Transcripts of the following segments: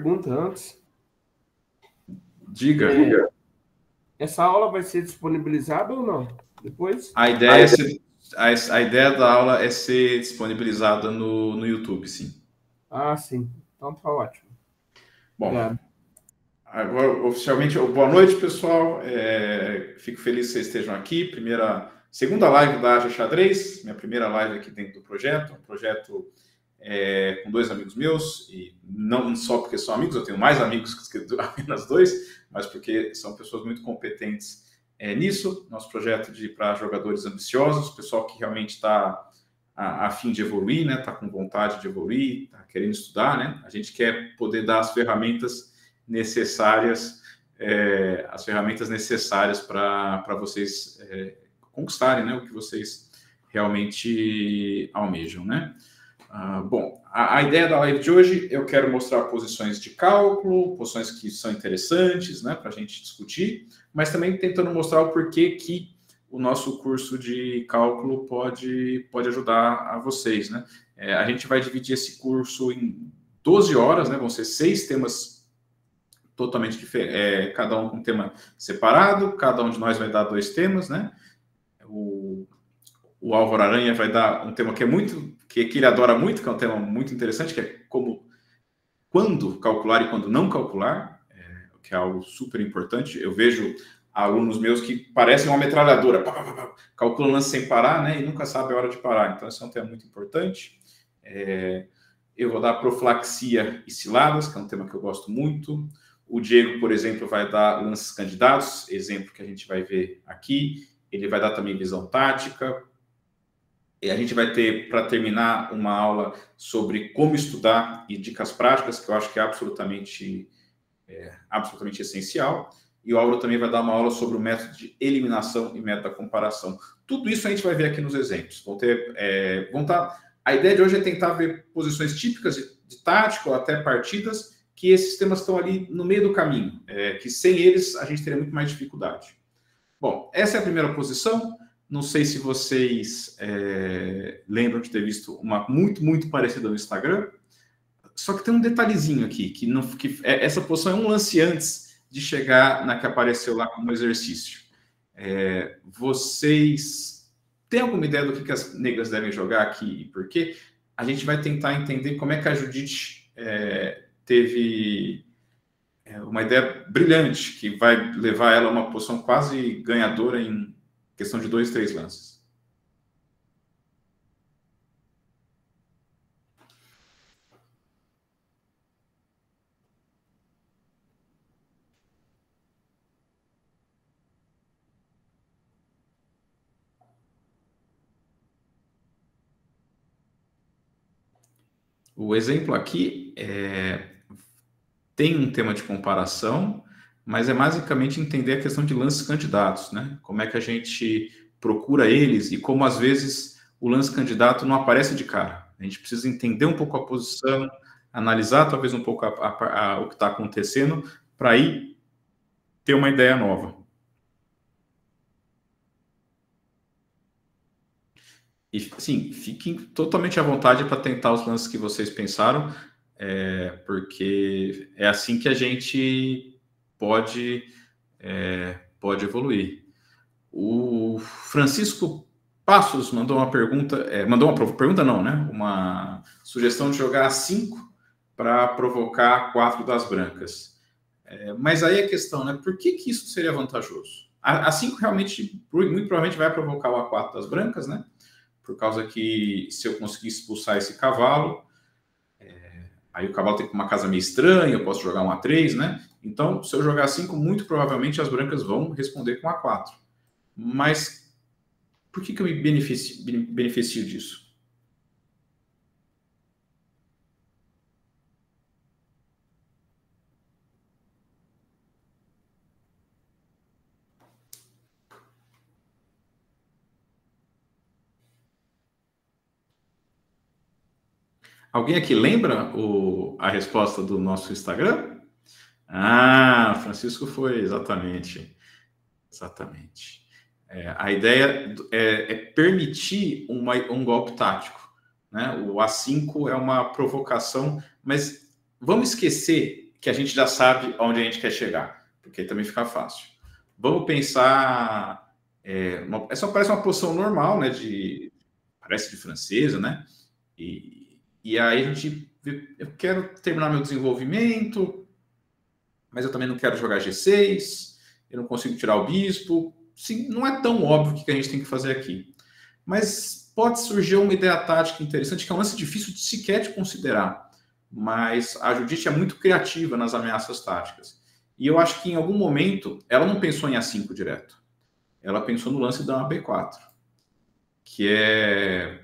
pergunta antes. Diga. Essa aula vai ser disponibilizada ou não? Depois? A ideia, a ideia da aula é ser disponibilizada no YouTube, sim. Ah, sim. Então tá ótimo. Bom, Obrigado. agora, oficialmente, boa noite, pessoal. Fico feliz que vocês estejam aqui. Segunda live da Aja Xadrez, minha primeira live aqui dentro do projeto. Um projeto com dois amigos meus, e não só porque são amigos, eu tenho mais amigos que apenas dois, mas porque são pessoas muito competentes nisso. Nosso projeto para jogadores ambiciosos, pessoal que realmente está a fim de evoluir, né? Está com vontade de evoluir, está querendo estudar, né? A gente quer poder dar as ferramentas necessárias, para vocês conquistarem, né, o que vocês realmente almejam, né? Bom, a ideia da live de hoje, eu quero mostrar posições de cálculo, posições que são interessantes, né, para a gente discutir, mas também tentando mostrar o porquê que o nosso curso de cálculo pode ajudar a vocês, né? A gente vai dividir esse curso em 12 horas, né? Vão ser 6 temas totalmente diferentes, cada um com um tema separado, cada um de nós vai dar 2 temas, né? O Álvaro Aranha vai dar um tema que ele adora muito, que é um tema muito interessante, que é quando calcular e quando não calcular, que é algo super importante. Eu vejo alunos meus que parecem uma metralhadora, calculam lance sem parar, né, e nunca sabe a hora de parar. Então, esse é um tema muito importante. Eu vou dar profilaxia e ciladas, que é um tema que eu gosto muito. O Diego, por exemplo, vai dar lances candidatos, exemplo que a gente vai ver aqui. Ele vai dar também visão tática. E a gente vai ter, para terminar, uma aula sobre como estudar e dicas práticas, que eu acho que é absolutamente essencial. E o Álvaro também vai dar uma aula sobre o método de eliminação e método da comparação. Tudo isso a gente vai ver aqui nos exemplos. A ideia de hoje é tentar ver posições típicas de tática ou até partidas, que esses temas estão ali no meio do caminho, que sem eles a gente teria muito mais dificuldade. Bom, essa é a primeira posição. Não sei se vocês lembram de ter visto uma muito parecida no Instagram. Só que tem um detalhezinho aqui, essa posição é um lance antes de chegar na que apareceu lá como exercício. Vocês têm alguma ideia do que as negras devem jogar aqui e por quê? A gente vai tentar entender como é que a Judite teve uma ideia brilhante, que vai levar ela a uma posição quase ganhadora em questão de 2, 3 lances. O exemplo aqui tem um tema de comparação, mas é basicamente entender a questão de lances candidatos, né? Como é que a gente procura eles e como, às vezes, o lance candidato não aparece de cara. A gente precisa entender um pouco a posição, analisar talvez um pouco o que está acontecendo, para aí ter uma ideia nova. E, sim, fiquem totalmente à vontade para tentar os lances que vocês pensaram, porque é assim que a gente pode evoluir. O Francisco Passos mandou uma pergunta, uma sugestão de jogar A5 para provocar 4 das brancas. Mas aí a questão, né? Por que isso seria vantajoso? A5 realmente, muito provavelmente, vai provocar o A4 das brancas, né? Por causa que se eu conseguir expulsar esse cavalo, aí o cavalo tem uma casa meio estranha, eu posso jogar um A3, né? Então, se eu jogar A5, muito provavelmente as brancas vão responder com A4. Mas por que eu me beneficio disso? Alguém aqui lembra a resposta do nosso Instagram? Ah, Francisco foi exatamente. A ideia é permitir um golpe tático, né? O A5 é uma provocação, mas vamos esquecer que a gente já sabe onde a gente quer chegar, porque aí também fica fácil. Vamos pensar... essa parece uma posição normal, né? Parece de francesa, né? E aí a gente... Eu quero terminar meu desenvolvimento, mas eu também não quero jogar G6, eu não consigo tirar o bispo. Sim, não é tão óbvio o que a gente tem que fazer aqui. Mas pode surgir uma ideia tática interessante, que é um lance difícil de sequer de considerar. Mas a Judite é muito criativa nas ameaças táticas. E eu acho que em algum momento ela não pensou em A5 direto. Ela pensou no lance da B4, que é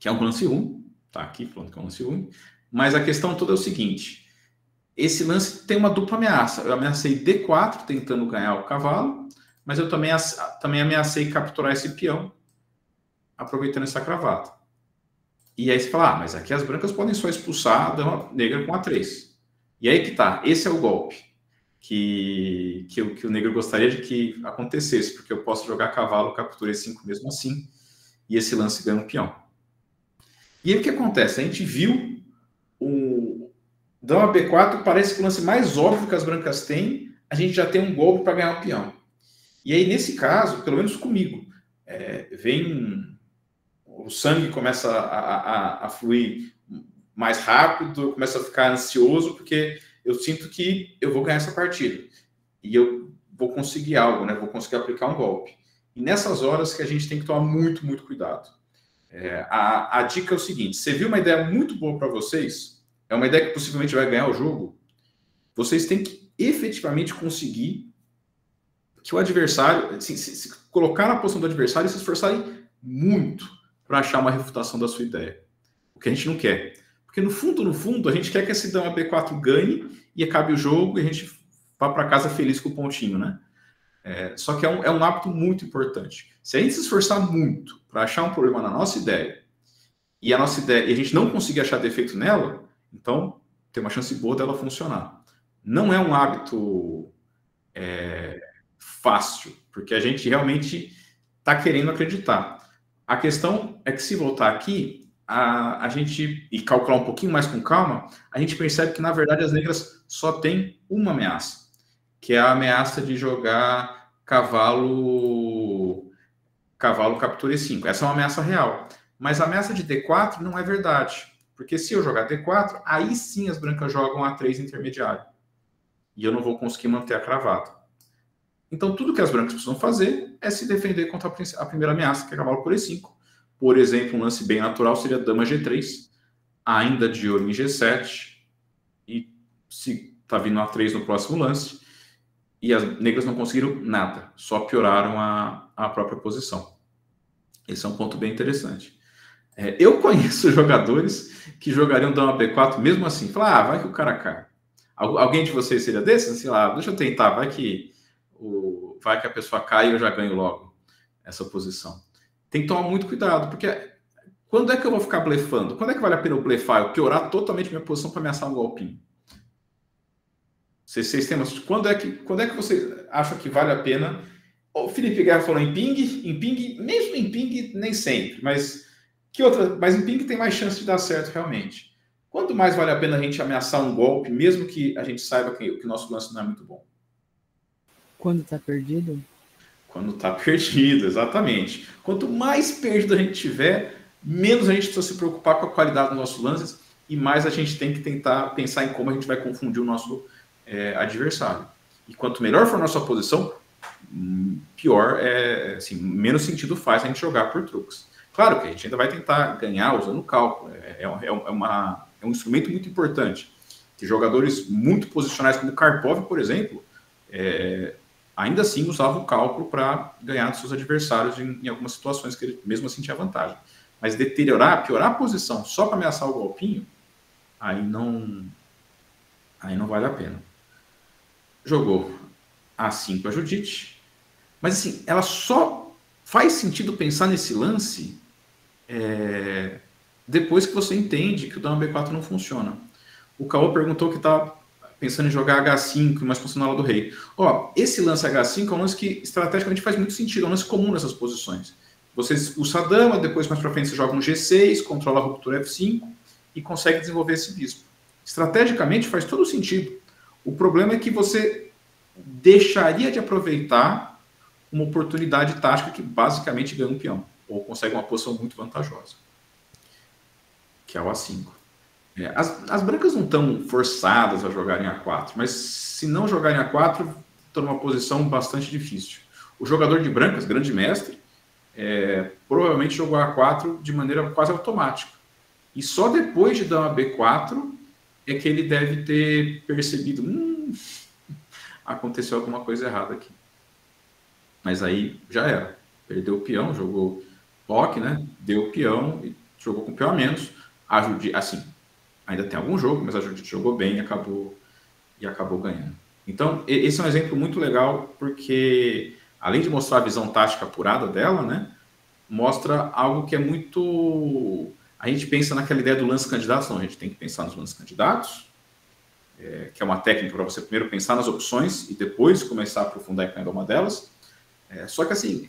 um lance ruim. Tá aqui falando que é um lance ruim. Mas a questão toda é o seguinte: esse lance tem uma dupla ameaça. Eu ameacei D4 tentando ganhar o cavalo, mas eu também ameacei capturar esse peão aproveitando essa cravata. E aí você fala, mas aqui as brancas podem só expulsar a dama negra com A3. E aí que tá, esse é o golpe que o negro gostaria de que acontecesse, porque eu posso jogar cavalo, captura E5 mesmo assim, e esse lance ganha um peão. E aí o que acontece? A gente viu o dama B4, parece que o lance mais óbvio que as brancas têm, a gente já tem um golpe para ganhar um peão. E aí nesse caso, pelo menos comigo, o sangue começa a fluir mais rápido, eu começo a ficar ansioso, porque eu sinto que eu vou ganhar essa partida. E eu vou conseguir algo, né? Vou conseguir aplicar um golpe. E nessas horas que a gente tem que tomar muito, muito cuidado. A dica é o seguinte: você viu uma ideia muito boa para vocês, é uma ideia que possivelmente vai ganhar o jogo, vocês têm que efetivamente conseguir que o adversário, se colocar na posição do adversário e se esforçarem muito para achar uma refutação da sua ideia. O que a gente não quer. Porque no fundo, a gente quer que esse dama B4 ganhe e acabe o jogo e a gente vá para casa feliz com o pontinho, né? Só que é um hábito muito importante. Se a gente se esforçar muito para achar um problema na nossa ideia e a gente não conseguir achar defeito nela, então tem uma chance boa dela funcionar. Não é um hábito fácil, porque a gente realmente está querendo acreditar. A questão é que se voltar aqui, a gente, e calcular um pouquinho mais com calma, a gente percebe que, na verdade, as negras só têm uma ameaça, que é a ameaça de jogar cavalo captura E5. Essa é uma ameaça real. Mas a ameaça de D4 não é verdade, porque se eu jogar D4, aí sim as brancas jogam A3 intermediário. E eu não vou conseguir manter a cravata. Então, tudo que as brancas precisam fazer é se defender contra a primeira ameaça, que é cavalo por E5. Por exemplo, um lance bem natural seria dama G3, ainda de olho em G7, e se está vindo A3 no próximo lance, e as negras não conseguiram nada, só pioraram a própria posição. Esse é um ponto bem interessante. Eu conheço jogadores que jogariam dama B4 mesmo assim. Falar, vai que o cara cai. Alguém de vocês seria desses? Sei lá, deixa eu tentar, vai que a pessoa cai e eu já ganho logo essa posição. Tem que tomar muito cuidado, porque quando é que eu vou ficar blefando? Quando é que vale a pena eu blefar? Eu piorar totalmente minha posição para ameaçar um golpinho? Vocês têm quando é que você acha que vale a pena? O Felipe Guerra falou em ping, mesmo em ping, nem sempre, mas em ping tem mais chance de dar certo realmente. Quanto mais vale a pena a gente ameaçar um golpe, mesmo que a gente saiba que o nosso lance não é muito bom? Quando tá perdido? Quando tá perdido, exatamente. Quanto mais perdido a gente tiver, menos a gente precisa se preocupar com a qualidade dos nossos lances e mais a gente tem que tentar pensar em como a gente vai confundir o nosso adversário. E quanto melhor for a nossa posição, pior, assim, menos sentido faz a gente jogar por truques. Claro que a gente ainda vai tentar ganhar usando o cálculo. É um instrumento muito importante. Que jogadores muito posicionais, como Karpov, por exemplo, ainda assim usavam o cálculo para ganhar dos seus adversários em algumas situações que ele mesmo assim tinha vantagem. Mas piorar a posição só para ameaçar o golpinho, aí não vale a pena. Jogou A5 a Judite, mas assim, ela só faz sentido pensar nesse lance depois que você entende que o dama B4 não funciona. O Caô perguntou que está pensando em jogar H5 e mais funcional do rei. Esse lance H5 é um lance que estrategicamente faz muito sentido, é um lance comum nessas posições. Você expulsa a dama, depois mais para frente você joga um G6, controla a ruptura F5 e consegue desenvolver esse bispo. Estrategicamente faz todo sentido. O problema é que você deixaria de aproveitar uma oportunidade tática que basicamente ganha um peão, ou consegue uma posição muito vantajosa, que é o A5. As brancas não estão forçadas a jogarem A4, mas se não jogarem A4, estão numa posição bastante difícil. O jogador de brancas, grande mestre, provavelmente jogou A4 de maneira quase automática. E só depois de dama B4 é que ele deve ter percebido, aconteceu alguma coisa errada aqui. Mas aí já era. Perdeu o peão, jogou roque, né? Deu o peão e jogou com o peão a menos. A Judite, assim, ainda tem algum jogo, mas a Judite jogou bem e acabou ganhando. Então, esse é um exemplo muito legal, porque além de mostrar a visão tática apurada dela, né? Mostra algo que é muito... A gente pensa naquela ideia do lance candidatos, não, a gente tem que pensar nos lances candidatos, que é uma técnica para você primeiro pensar nas opções e depois começar a aprofundar em cada uma delas. Só que assim,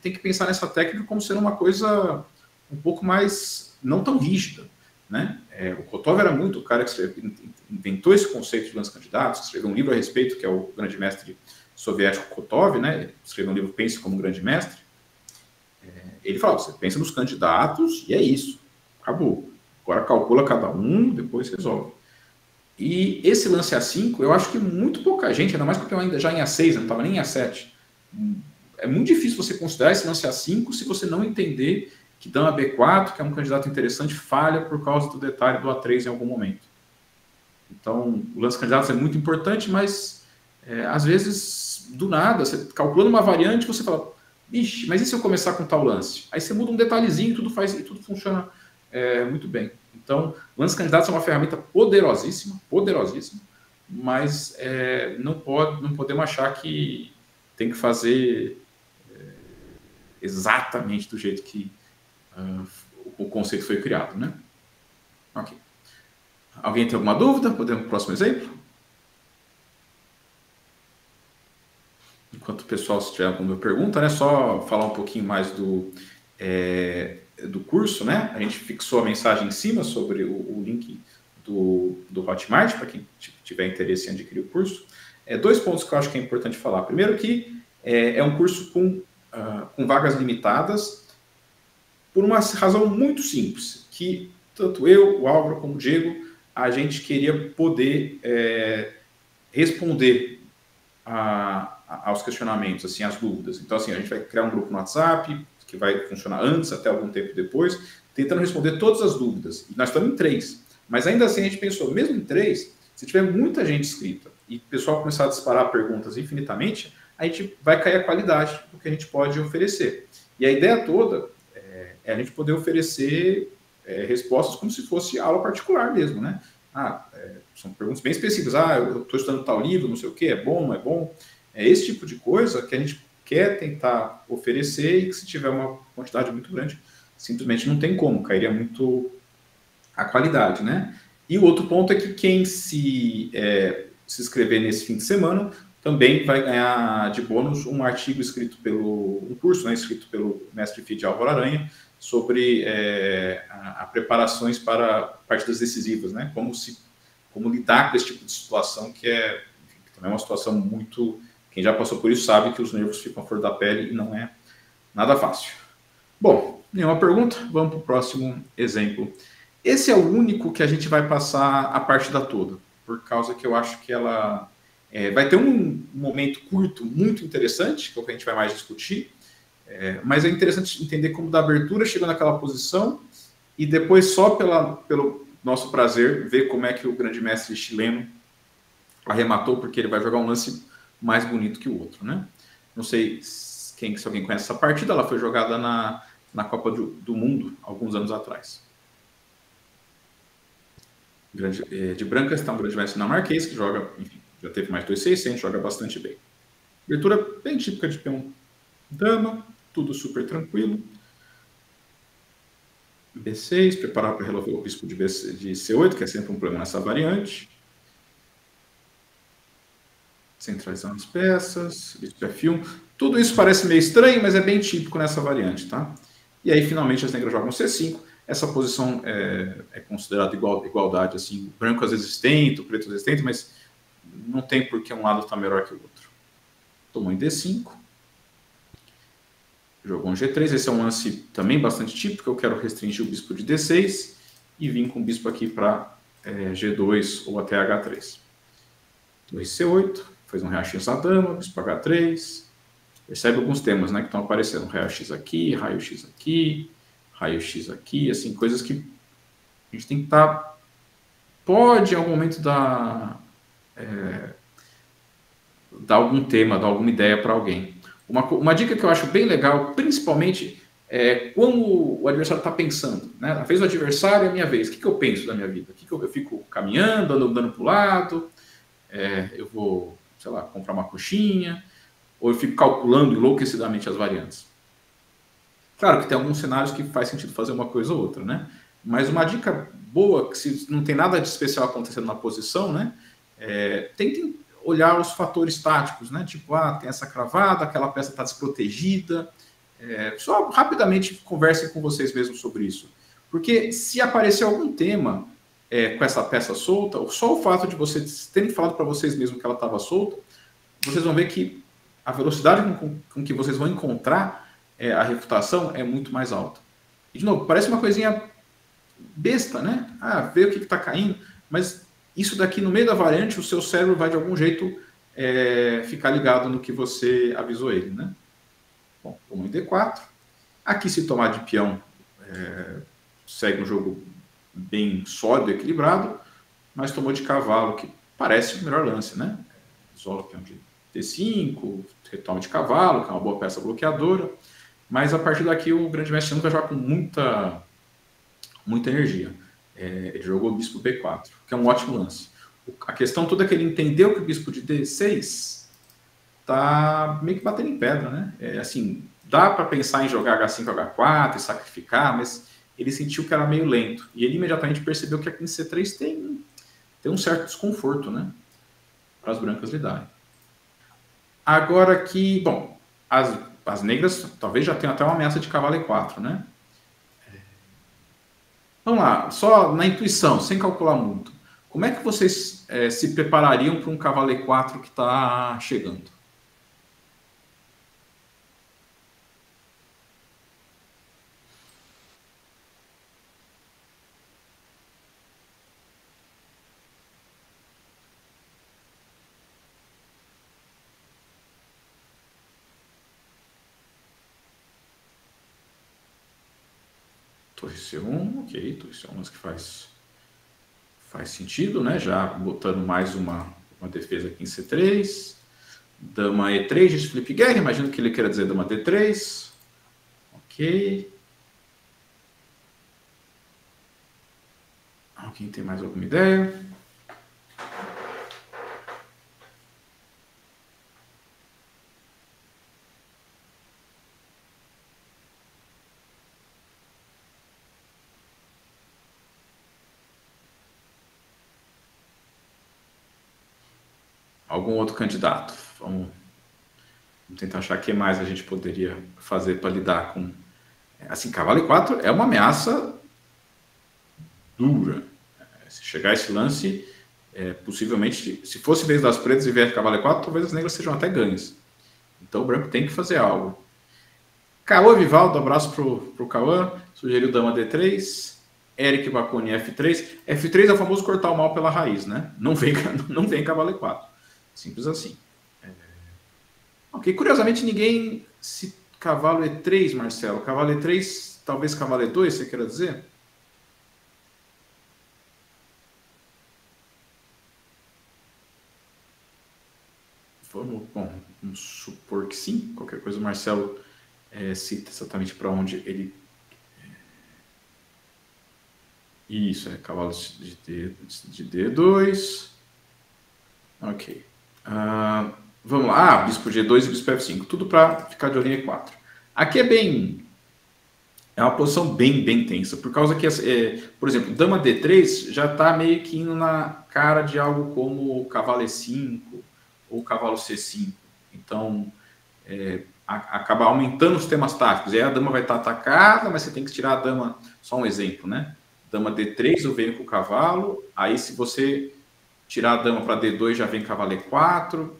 tem que pensar nessa técnica como sendo uma coisa um pouco mais, não tão rígida, né? O Kotov era muito o cara que inventou esse conceito de lance candidatos, escreveu um livro a respeito, que é o grande mestre soviético Kotov, né? Ele escreveu um livro Pense como um Grande Mestre. Ele fala, você pensa nos candidatos e é isso, acabou. Agora calcula cada um, depois resolve. E esse lance A5, eu acho que muito pouca gente, ainda mais que o peão ainda já em A6, não estava nem em A7, é muito difícil você considerar esse lance A5 se você não entender que dama B4, que é um candidato interessante, falha por causa do detalhe do A3 em algum momento. Então, o lance candidatos é muito importante, mas às vezes, do nada, você calculando uma variante, você fala, ixi, mas e se eu começar com tal lance? Aí você muda um detalhezinho e tudo funciona muito bem. Então, lance candidatos é uma ferramenta poderosíssima, mas não podemos achar que tem que fazer exatamente do jeito que o conceito foi criado, né? Ok. Alguém tem alguma dúvida? Podemos para o próximo exemplo? Enquanto o pessoal, se tiver alguma pergunta, né? Só falar um pouquinho mais do curso, né? A gente fixou a mensagem em cima sobre o link do Hotmart, para quem tiver interesse em adquirir o curso. 2 pontos que eu acho que é importante falar. Primeiro que é um curso com vagas limitadas por uma razão muito simples, que tanto eu, o Álvaro, como o Diego, a gente queria poder responder aos questionamentos, assim, às dúvidas. Então, assim, a gente vai criar um grupo no WhatsApp, que vai funcionar antes, até algum tempo depois, tentando responder todas as dúvidas. E nós estamos em 3. Mas ainda assim, a gente pensou, mesmo em 3, se tiver muita gente inscrita e o pessoal começar a disparar perguntas infinitamente, a gente vai cair a qualidade do que a gente pode oferecer. E a ideia toda é a gente poder oferecer respostas como se fosse aula particular mesmo, né? São perguntas bem específicas. Eu estou estudando tal livro, não sei o quê, é bom, não é bom? É esse tipo de coisa que a gente quer tentar oferecer e que se tiver uma quantidade muito grande, simplesmente não tem como, cairia muito a qualidade, né? E o outro ponto é que quem se inscrever nesse fim de semana também vai ganhar de bônus um artigo escrito um curso, né, escrito pelo mestre FIDE Álvaro Aranha, sobre preparações para partidas decisivas, né? Como lidar com esse tipo de situação, que também é uma situação muito... Quem já passou por isso sabe que os nervos ficam à flor da pele e não é nada fácil. Bom, nenhuma pergunta? Vamos para o próximo exemplo. Esse é o único que a gente vai passar a partida toda, por causa que eu acho que ela vai ter um momento curto muito interessante, que é o que a gente vai mais discutir, mas é interessante entender como da abertura chegou naquela posição e depois só pelo nosso prazer ver como é que o grande mestre chileno arrematou, porque ele vai jogar um lance mais bonito que o outro, né? Não sei se alguém conhece essa partida, ela foi jogada na Copa do Mundo, alguns anos atrás. De brancas está um grande mestre dinamarquês, que joga, enfim, já teve mais de 2.600, joga bastante bem. Abertura bem típica de peão dama, tudo super tranquilo. B6, preparar para resolver o bispo de C8, que é sempre um problema nessa variante. Centralizando as peças, bispo F1. Tudo isso parece meio estranho, mas é bem típico nessa variante, tá? E aí, finalmente, as negras jogam C5. Essa posição é considerada igualdade, assim, o branco às vezes tenta, o preto às vezes tenta, mas não tem porque um lado está melhor que o outro. Tomou em D5. Jogou um G3, esse é um lance também bastante típico, eu quero restringir o bispo de D6 e vim com o bispo aqui para G2 ou até H3. Torre C8, fez um raio-x à dama, bispo H3. Percebe alguns temas, né, que estão aparecendo. Raio-x aqui, raio-x aqui, raio-x aqui, assim, coisas que a gente tem que estar... Pode, em algum momento, dar algum tema, dar alguma ideia para alguém. Uma dica que eu acho bem legal, principalmente, é como o adversário está pensando. Né? A vez do adversário é a minha vez. O que eu penso da minha vida? Eu fico caminhando, andando para o lado, eu vou, sei lá, comprar uma coxinha, ou eu fico calculando enlouquecidamente as variantes. Claro que tem alguns cenários que faz sentido fazer uma coisa ou outra, né? Mas uma dica boa, que se não tem nada de especial acontecendo na posição, né? Tentem olhar os fatores táticos, né? Tipo, tem essa cravada, aquela peça está desprotegida. Só rapidamente conversem com vocês mesmos sobre isso. Porque se aparecer algum tema com essa peça solta, só o fato de vocês terem falado para vocês mesmos que ela estava solta, vocês vão ver que a velocidade com que vocês vão encontrar a refutação é muito mais alta. E, de novo, parece uma coisinha besta, né? Ver o que está caindo, mas isso daqui, no meio da variante, o seu cérebro vai, de algum jeito, ficar ligado no que você avisou ele, né? Bom, tomou em D4. Aqui, se tomar de peão, segue um jogo bem sólido, equilibrado, mas tomou de cavalo, que parece o melhor lance, né? Isola o peão de D5, retoma de cavalo, que é uma boa peça bloqueadora, mas a partir daqui o grande mestre nunca joga com muita energia. Ele jogou o bispo B4, que é um ótimo lance. A questão toda é que ele entendeu que o bispo de D6 está meio que batendo em pedra, né? Assim, dá para pensar em jogar H5, H4 e sacrificar, mas ele sentiu que era meio lento. E ele imediatamente percebeu que aqui em C3 tem um certo desconforto, né? Para as brancas lidarem. Agora que, bom, as negras talvez já tenham até uma ameaça de cavalo E4, né? Vamos lá, só na intuição, sem calcular muito. Como é que vocês se preparariam para um cavalo E4 que está chegando? Torre C1, ok, torre C1 que faz sentido, né? Já botando mais uma defesa aqui em C3. Dama E3, diz Felipe Guerra, imagino que ele queira dizer dama D3. Ok. Alguém tem mais alguma ideia? Algum outro candidato? Vamos tentar achar o que mais a gente poderia fazer para lidar com... Assim, cavalo E4 é uma ameaça dura. Se chegar esse lance, possivelmente, se fosse vez das pretas e vier cavalo E4, talvez as negras sejam até ganhas. Então o branco tem que fazer algo. Cauã Vivaldo, abraço pro Cauã, sugeriu dama D3, Eric Baconi F3. F3 é o famoso cortar o mal pela raiz, né? Não vem cavalo E4. Simples assim. Ok, curiosamente ninguém... Cavalo E3, Marcelo. Cavalo E3, talvez cavalo E2, você queira dizer? Vamos supor que sim. Qualquer coisa o Marcelo cita exatamente para onde ele... Isso, cavalo de D2. Ok. Vamos lá. Bispo G2 e bispo F5. Tudo para ficar de olho em E4. Aqui é uma posição bem tensa. Por causa que, por exemplo, dama D3 já está meio que indo na cara de algo como cavalo E5 ou cavalo C5. Então, acaba aumentando os temas táticos. E aí a dama vai estar atacada, mas você tem que tirar a dama, só um exemplo, né? Dama D3, eu venho com o cavalo, aí se você tirar a dama para D2, já vem cavalo E4.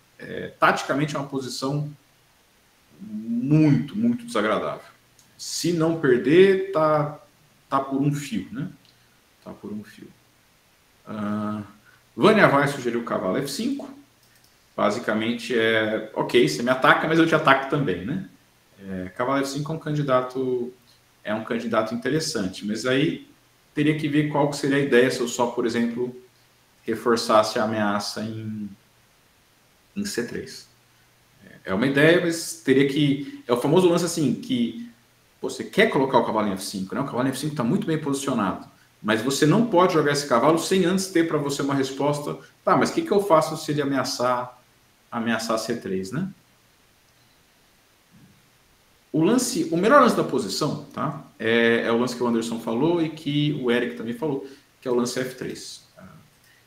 Taticamente é uma posição muito, muito desagradável. Se não perder, tá por um fio, né? Tá por um fio. Vânia vai sugerir o cavalo F5. Basicamente ok, você me ataca, mas eu te ataco também, né? Cavalo F5 é um candidato interessante, mas aí teria que ver qual que seria a ideia se eu só, por exemplo, reforçasse a ameaça em C3. É uma ideia, mas teria que... É o famoso lance assim, que você quer colocar o cavalo em F5, né? O cavalo em F5 está muito bem posicionado, mas você não pode jogar esse cavalo sem antes ter para você uma resposta. Tá, mas o que eu faço se ele ameaçar C3, né? O melhor lance da posição, tá? É o lance que o Anderson falou e que o Eric também falou, que é o lance F3.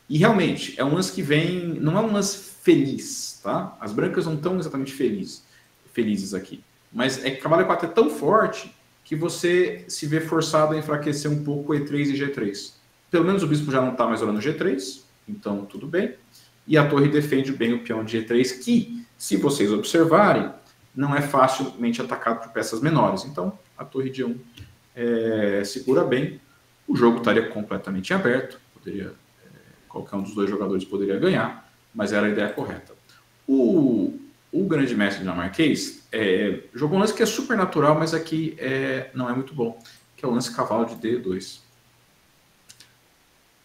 E realmente, é um lance que vem... Não é um lance feliz, tá? As brancas não estão exatamente felizes aqui. Mas é que o cavalo E4 é tão forte que você se vê forçado a enfraquecer um pouco E3 e G3. Pelo menos o bispo já não está mais olhando G3, então tudo bem. E a torre defende bem o peão de G3, que, se vocês observarem, não é facilmente atacado por peças menores. Então, a torre de 1 segura bem. O jogo estaria completamente aberto. Qualquer um dos dois jogadores poderia ganhar, mas era a ideia correta. O grande mestre dinamarquês jogou um lance que é super natural, mas aqui não é muito bom, que é o lance cavalo de D2.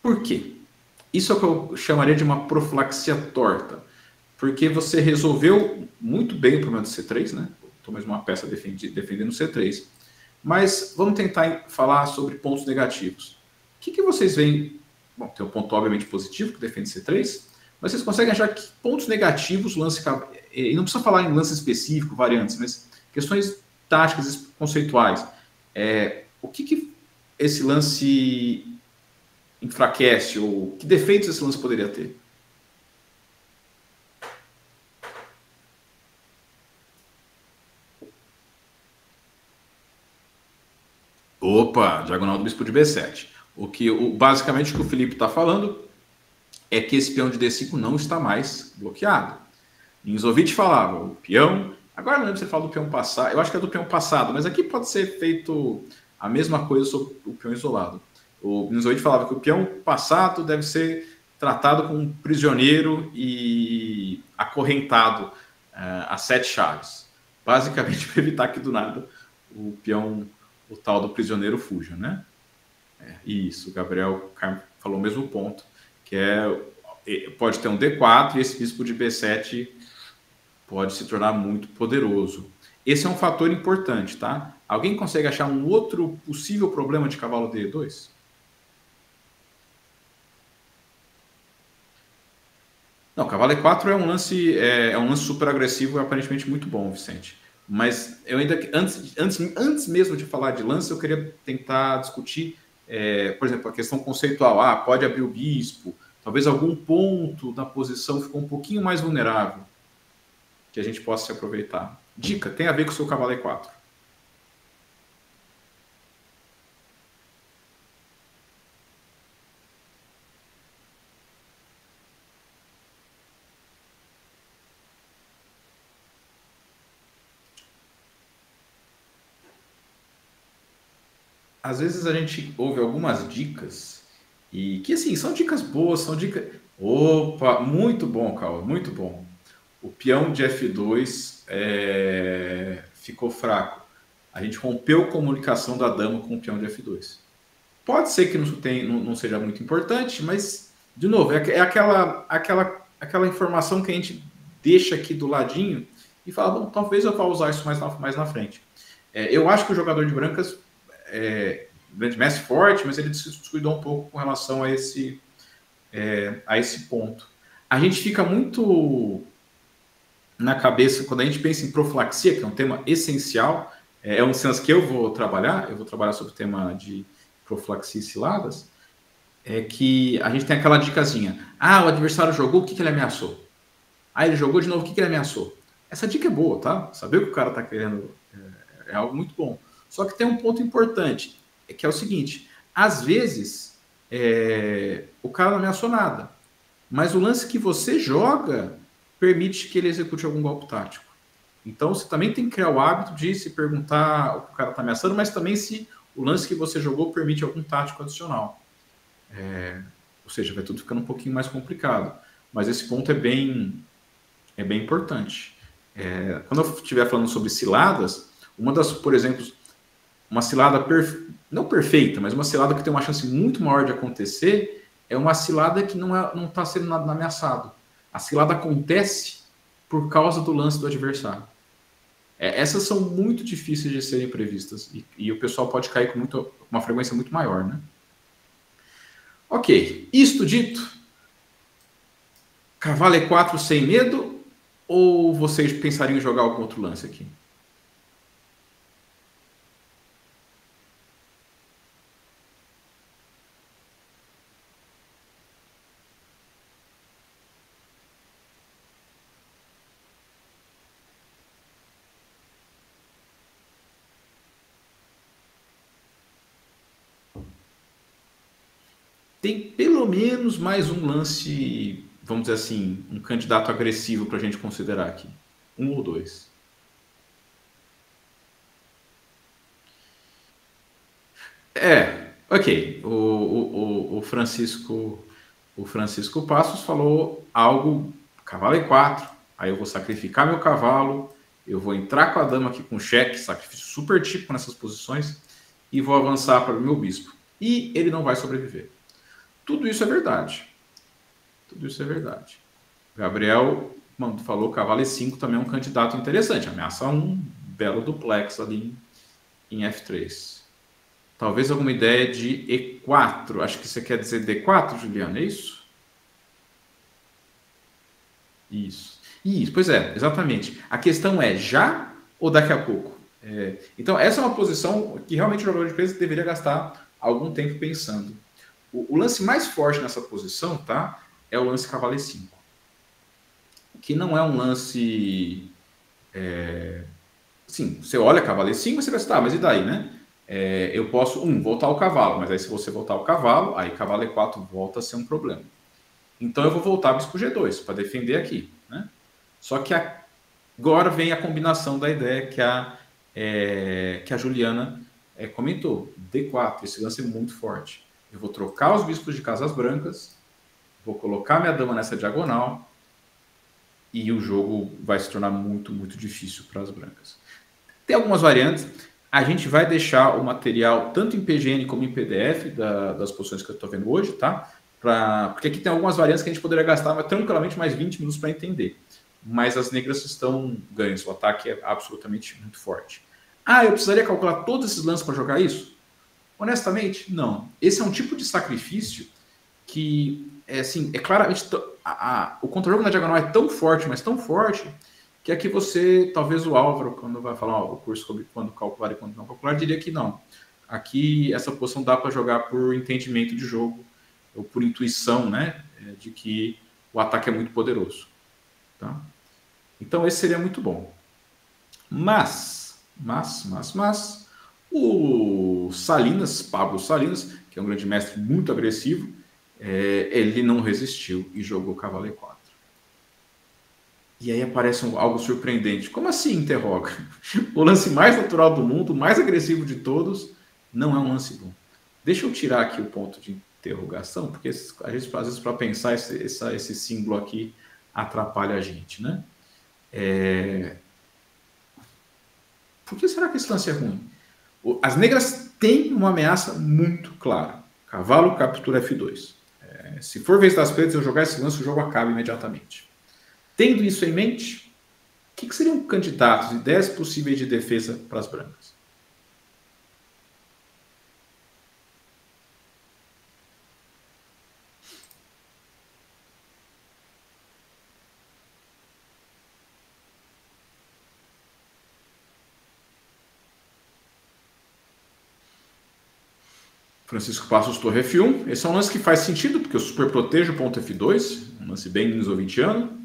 Por quê? Isso é o que eu chamaria de uma profilaxia torta, porque você resolveu muito bem o problema do C3, né? Estou mais uma peça defendendo o C3. Mas vamos tentar falar sobre pontos negativos. O que vocês veem? Bom, tem um ponto obviamente positivo que defende C3, mas vocês conseguem achar que pontos negativos, lance, e não precisa falar em lance específico, variantes, mas questões táticas, conceituais. O que esse lance enfraquece, ou que defeitos esse lance poderia ter? Opa, diagonal do bispo de B7. Basicamente o que o Felipe está falando é que esse peão de D5 não está mais bloqueado. Ninzovic falava, o peão... Agora não lembro se ele fala do peão passado, eu acho que é do peão passado, mas aqui pode ser feito a mesma coisa sobre o peão isolado. O Ninzovic falava que o peão passado deve ser tratado como um prisioneiro e acorrentado a 7 chaves. Basicamente para evitar que do nada o peão, o tal do prisioneiro, fuja, né? Isso, o Gabriel falou o mesmo ponto, que pode ter um D4 e esse bispo de B7 pode se tornar muito poderoso. Esse é um fator importante, tá? Alguém consegue achar um outro possível problema de cavalo D2? Não, cavalo E4 é um lance super agressivo e aparentemente muito bom, Vicente. Mas eu ainda antes mesmo de falar de lance, eu queria tentar discutir, por exemplo, a questão conceitual. Pode abrir o bispo, talvez algum ponto da posição ficou um pouquinho mais vulnerável, que a gente possa se aproveitar. Dica, tem a ver com o seu cavalo E4. Às vezes a gente ouve algumas dicas e que, assim, são dicas boas, são dicas... Opa, muito bom, Cauã, muito bom. O peão de F2 ficou fraco. A gente rompeu a comunicação da dama com o peão de F2. Pode ser que não seja muito importante, mas, de novo, é aquela informação que a gente deixa aqui do ladinho e fala, bom, talvez eu vá usar isso mais na frente. Eu acho que o jogador de brancas grande mestre forte, mas ele se descuidou um pouco com relação a esse ponto. A gente fica muito na cabeça, quando a gente pensa em profilaxia, que é um tema essencial, um senso que eu vou trabalhar sobre o tema de profilaxia e ciladas, que a gente tem aquela dicasinha, o adversário jogou, o que ele ameaçou? Ele jogou de novo, o que ele ameaçou? Essa dica é boa, tá? Saber o que o cara está querendo é algo muito bom. Só que tem um ponto importante, que é o seguinte, às vezes o cara não ameaçou nada, mas o lance que você joga permite que ele execute algum golpe tático. Então, você também tem que criar o hábito de se perguntar o que o cara está ameaçando, mas também se o lance que você jogou permite algum tático adicional. Ou seja, vai tudo ficando um pouquinho mais complicado. Mas esse ponto é bem importante. Quando eu estiver falando sobre ciladas, uma das, por exemplo, uma cilada não perfeita, mas uma cilada que tem uma chance muito maior de acontecer é uma cilada que não está sendo ameaçado. A cilada acontece por causa do lance do adversário. Essas são muito difíceis de serem previstas e o pessoal pode cair com uma frequência muito maior, né? Ok, isto dito, cavalo E4 sem medo ou vocês pensariam em jogar algum outro lance aqui? Tem pelo menos mais um lance, vamos dizer assim, um candidato agressivo para a gente considerar aqui. Um ou dois. Ok. O Francisco Passos falou algo, cavalo E4, aí eu vou sacrificar meu cavalo, eu vou entrar com a dama aqui com cheque, sacrifício super típico nessas posições, e vou avançar para o meu bispo. E ele não vai sobreviver. Tudo isso é verdade. Tudo isso é verdade. Gabriel falou que cavalo E5 também é um candidato interessante. Ameaça um belo duplex ali em F3. Talvez alguma ideia de E4. Acho que você quer dizer D4, Juliana, é isso? Isso, pois é, exatamente. A questão é já ou daqui a pouco? Então, essa é uma posição que realmente o jogador de peso deveria gastar algum tempo pensando. O lance mais forte nessa posição, tá? É o lance cavalo E5. Que não é um lance... Sim, você olha cavalo E5, você pensa, tá, mas e daí, né? Eu posso, voltar o cavalo, mas aí se você voltar o cavalo, aí cavalo E4 volta a ser um problema. Então eu vou voltar bispo G2 para defender aqui, né? Só que agora vem a combinação da ideia que a Juliana comentou. D4, esse lance é muito forte. Eu vou trocar os bispos de casas brancas, vou colocar minha dama nessa diagonal e o jogo vai se tornar muito, muito difícil para as brancas. Tem algumas variantes. A gente vai deixar o material tanto em PGN como em PDF das posições que eu estou vendo hoje, tá? Porque aqui tem algumas variantes que a gente poderia gastar tranquilamente mais 20 minutos para entender. Mas as negras estão ganhas. O ataque é absolutamente muito forte. Eu precisaria calcular todos esses lances para jogar isso? Honestamente, não. Esse é um tipo de sacrifício que, claramente... o contra-jogo na diagonal é tão forte, mas tão forte, que aqui você, talvez o Álvaro, quando vai falar o curso sobre quando calcular e quando não calcular, diria que não. Aqui, essa posição dá para jogar por entendimento de jogo, ou por intuição, né, de que o ataque é muito poderoso. Tá? Então, esse seria muito bom. Mas, o Salinas, Pablo Salinas, que é um grande mestre muito agressivo, ele não resistiu e jogou cavalo E4. E aí aparece algo surpreendente. Como assim, interroga? O lance mais natural do mundo, mais agressivo de todos, não é um lance bom. Deixa eu tirar aqui o ponto de interrogação, porque a gente, às vezes, para pensar, esse símbolo aqui atrapalha a gente, né? Por que será que esse lance é ruim? As negras têm uma ameaça muito clara. Cavalo captura F2. Se for vez das pretas eu jogar esse lance, o jogo acaba imediatamente. Tendo isso em mente, o que seriam candidatos, ideias possíveis de defesa para as brancas? Francisco Passos, torre F1. Esse é um lance que faz sentido, porque eu super protejo o ponto F2, um lance bem nisovidiano.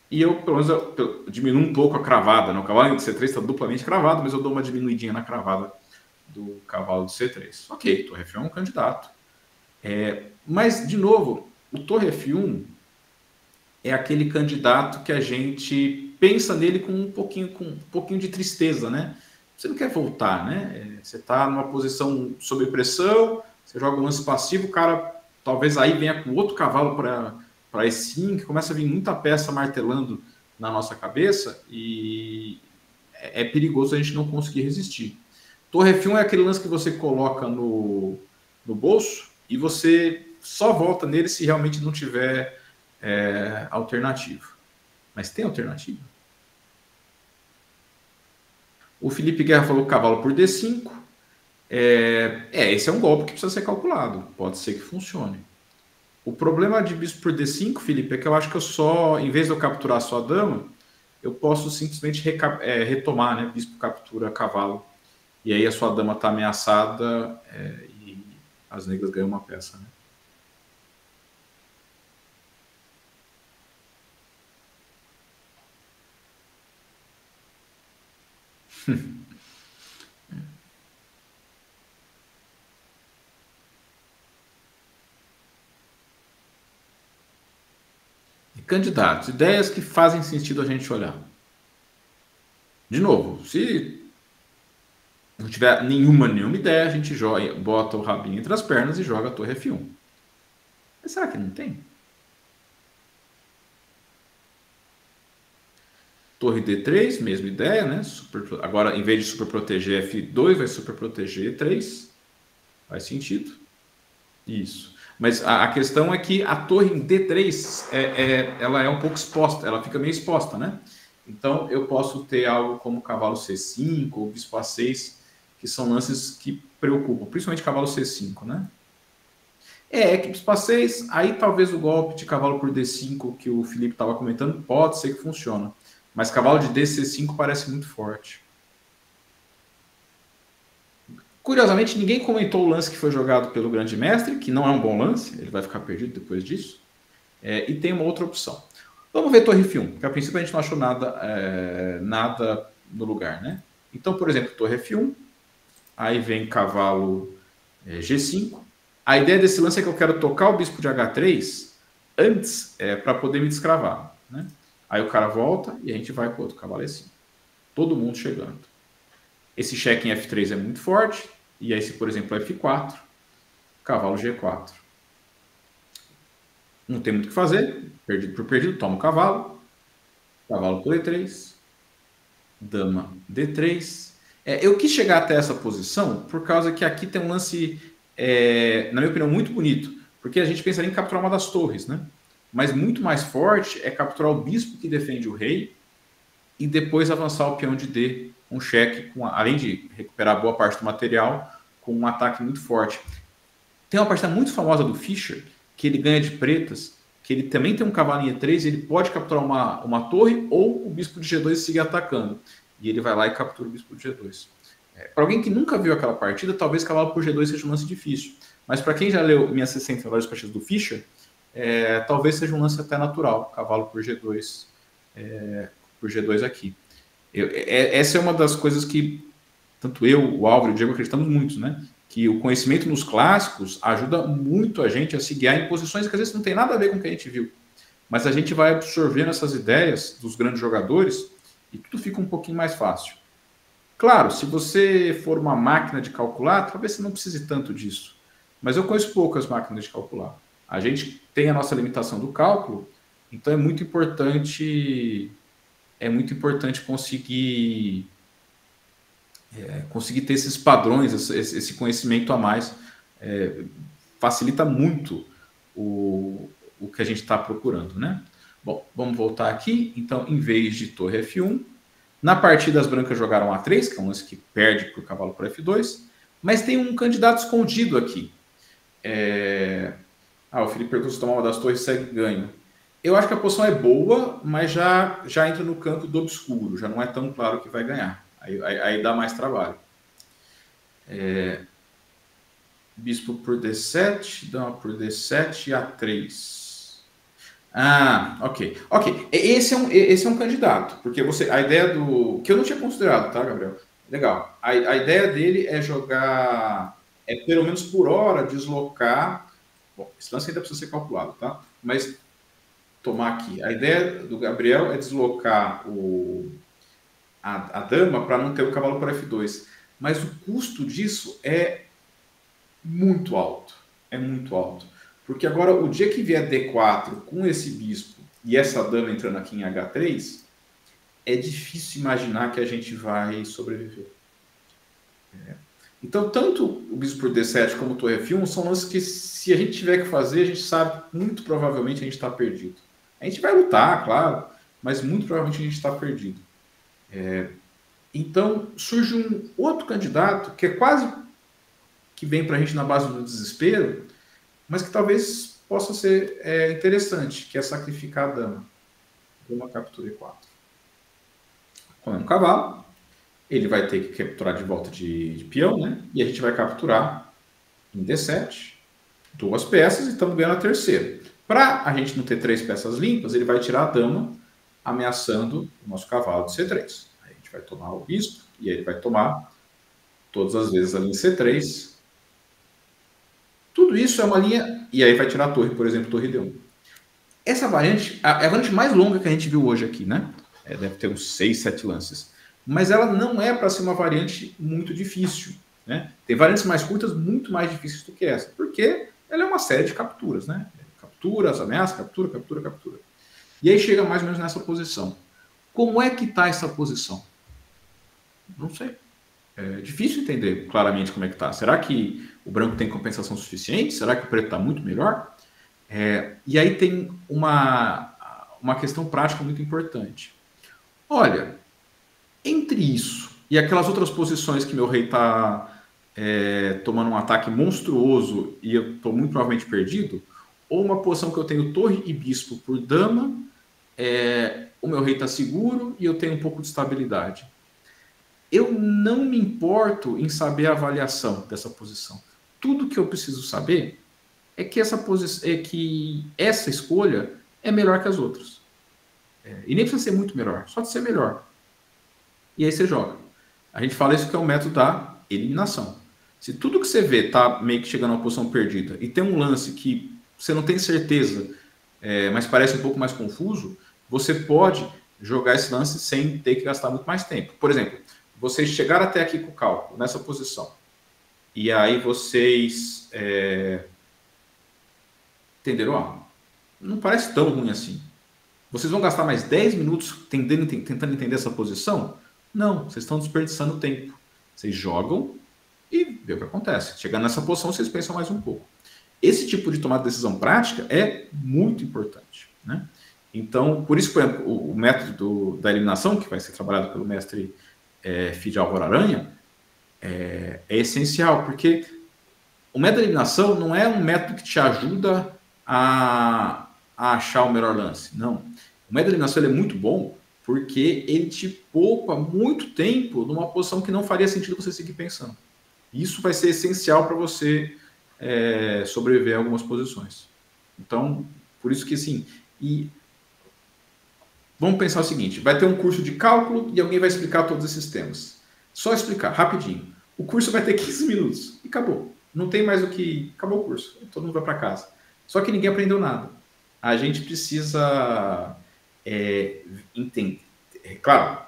E eu, pelo menos, eu diminuo um pouco a cravada. Né? O cavalo de C3 está duplamente cravado, mas eu dou uma diminuidinha na cravada do cavalo de C3. Ok, torre F1 é um candidato. Mas, de novo, o torre F1 é aquele candidato que a gente pensa nele com um pouquinho de tristeza, né? Você não quer voltar, né? Você está numa posição sob pressão, você joga um lance passivo, o cara talvez aí venha com outro cavalo para E5, começa a vir muita peça martelando na nossa cabeça e é perigoso a gente não conseguir resistir. Torre F1 é aquele lance que você coloca no bolso e você só volta nele se realmente não tiver alternativa. Mas tem alternativa? O Felipe Guerra falou cavalo por D5. Esse é um golpe que precisa ser calculado. Pode ser que funcione. O problema de bispo por D5, Felipe, é que eu acho que eu só, em vez de eu capturar só a dama, eu posso simplesmente retomar, né? Bispo captura cavalo. E aí a sua dama está ameaçada e as negras ganham uma peça, né? Candidatos, ideias que fazem sentido a gente olhar. De novo, se não tiver nenhuma ideia, a gente bota o rabinho entre as pernas e joga a torre F1. Mas será que não tem? Torre D3, mesma ideia, né? Agora, em vez de super proteger F2, vai super proteger E3. Faz sentido. Isso. Mas a questão é que a torre em D3 ela é um pouco exposta, ela fica meio exposta, né? Então eu posso ter algo como cavalo C5 ou bispo A6, que são lances que preocupam, principalmente cavalo C5, né? Que bispo A6, aí talvez o golpe de cavalo por D5 que o Felipe estava comentando pode ser que funcione. Mas cavalo de DC5 parece muito forte. Curiosamente, ninguém comentou o lance que foi jogado pelo grande mestre, que não é um bom lance, ele vai ficar perdido depois disso. E tem uma outra opção. Vamos ver torre F1, porque a princípio a gente não achou nada no lugar, né? Então, por exemplo, torre F1, aí vem cavalo G5. A ideia desse lance é que eu quero tocar o bispo de H3 antes para poder me descravar, né? Aí o cara volta e a gente vai para o outro cavalo E5. Todo mundo chegando. Esse cheque em F3 é muito forte. E aí, se por exemplo, F4, cavalo G4. Não tem muito o que fazer. Perdido por perdido, toma o cavalo. Cavalo por E3. Dama D3. Eu quis chegar até essa posição por causa que aqui tem um lance, na minha opinião, muito bonito. Porque a gente pensaria em capturar uma das torres, né? Mas muito mais forte é capturar o bispo que defende o rei e depois avançar o peão de D, um cheque, além de recuperar boa parte do material, com um ataque muito forte. Tem uma partida muito famosa do Fischer, que ele ganha de pretas, que ele também tem um cavalo em E3, e ele pode capturar uma torre ou o bispo de G2 seguir atacando. E ele vai lá e captura o bispo de G2. Para alguém que nunca viu aquela partida, talvez cavalo por G2 seja um lance difícil. Mas para quem já leu minhas 60 melhores partidas do Fischer, talvez seja um lance até natural, cavalo por G2, por G2 aqui. Essa é uma das coisas que tanto eu, o Álvaro e o Diego acreditamos muito, né? Que o conhecimento nos clássicos ajuda muito a gente a se guiar em posições que às vezes não tem nada a ver com o que a gente viu. Mas a gente vai absorvendo essas ideias dos grandes jogadores e tudo fica um pouquinho mais fácil. Claro, se você for uma máquina de calcular, talvez você não precise tanto disso. Mas eu conheço poucas máquinas de calcular. A gente tem a nossa limitação do cálculo, então é muito importante conseguir ter esses padrões, esse conhecimento a mais. Facilita muito o que a gente está procurando, né? Bom, vamos voltar aqui. Então, em vez de torre F1, na partida as brancas jogaram A3, que é um lance que perde para o cavalo para F2, mas tem um candidato escondido aqui. O Felipe perguntou se tomar uma das torres segue ganho. Eu acho que a posição é boa, mas já entra no campo do obscuro, já não é tão claro que vai ganhar. Aí dá mais trabalho. Bispo por D7, dama por D7 e A3. Ah, ok. Ok. Esse é um candidato, porque a ideia do. Que eu não tinha considerado, tá, Gabriel? Legal. A ideia dele é jogar. É pelo menos por hora deslocar. Bom, esse lance ainda precisa ser calculado, tá? Mas tomar aqui. A ideia do Gabriel é deslocar a dama para não ter o cavalo para F2. Mas o custo disso é muito alto. É muito alto. Porque agora, o dia que vier D4 com esse bispo e essa dama entrando aqui em H3, é difícil imaginar que a gente vai sobreviver. Então, tanto o bispo por D7 como o torre F1 são lances que, se a gente tiver que fazer, a gente sabe muito provavelmente a gente está perdido. A gente vai lutar, claro, mas muito provavelmente a gente está perdido. Então, surge um outro candidato que é quase que vem para a gente na base do desespero, mas que talvez possa ser interessante, que é sacrificar a dama. Dama captura E4. Como é um cavalo, ele vai ter que capturar de volta de peão, né? E a gente vai capturar em D7 duas peças e estamos ganhando a terceira. Para a gente não ter 3 peças limpas, ele vai tirar a dama, ameaçando o nosso cavalo de C3. Aí a gente vai tomar o bispo e aí ele vai tomar todas as vezes ali em C3. Tudo isso é uma linha, e aí vai tirar a torre, por exemplo, torre D1. Essa variante é a variante mais longa que a gente viu hoje aqui, né? Deve ter uns 6, 7 lances. Mas ela não é para ser uma variante muito difícil, né? Tem variantes mais curtas muito mais difíceis do que essa, porque ela é uma série de capturas, né? Capturas, ameaça, captura, captura, captura. E aí chega mais ou menos nessa posição. Como é que está essa posição? Não sei. É difícil entender claramente como é que está. Será que o branco tem compensação suficiente? Será que o preto está muito melhor? E aí tem uma questão prática muito importante. Olha, entre isso e aquelas outras posições que meu rei está tomando um ataque monstruoso e eu estou muito provavelmente perdido, ou uma posição que eu tenho torre e bispo por dama, o meu rei está seguro e eu tenho um pouco de estabilidade. Eu não me importo em saber a avaliação dessa posição. Tudo que eu preciso saber é que essa escolha é melhor que as outras. E nem precisa ser muito melhor, só de ser melhor. E aí você joga. A gente fala isso que é o método da eliminação. Se tudo que você vê está meio que chegando a uma posição perdida e tem um lance que você não tem certeza, mas parece um pouco mais confuso, você pode jogar esse lance sem ter que gastar muito mais tempo. Por exemplo, vocês chegaram até aqui com o cálculo, nessa posição, e aí vocês entenderam? Não parece tão ruim assim. Vocês vão gastar mais 10 minutos tentando entender essa posição? Não, vocês estão desperdiçando tempo. Vocês jogam e vê o que acontece. Chegando nessa posição, vocês pensam mais um pouco. Esse tipo de tomada de decisão prática é muito importante, né? Então, por isso, por exemplo, o método da eliminação, que vai ser trabalhado pelo mestre Fidel Alvor-Aranha, é essencial, porque o método da eliminação não é um método que te ajuda a achar o melhor lance. Não. O método da eliminação é muito bom porque ele te poupa muito tempo numa posição que não faria sentido você seguir pensando. Isso vai ser essencial para você sobreviver a algumas posições. Então, por isso que assim... Vamos pensar o seguinte, vai ter um curso de cálculo e alguém vai explicar todos esses temas. Só explicar, rapidinho. O curso vai ter 15 minutos e acabou. Não tem mais o que... Acabou o curso, todo mundo vai para casa. Só que ninguém aprendeu nada. A gente precisa entender. Claro,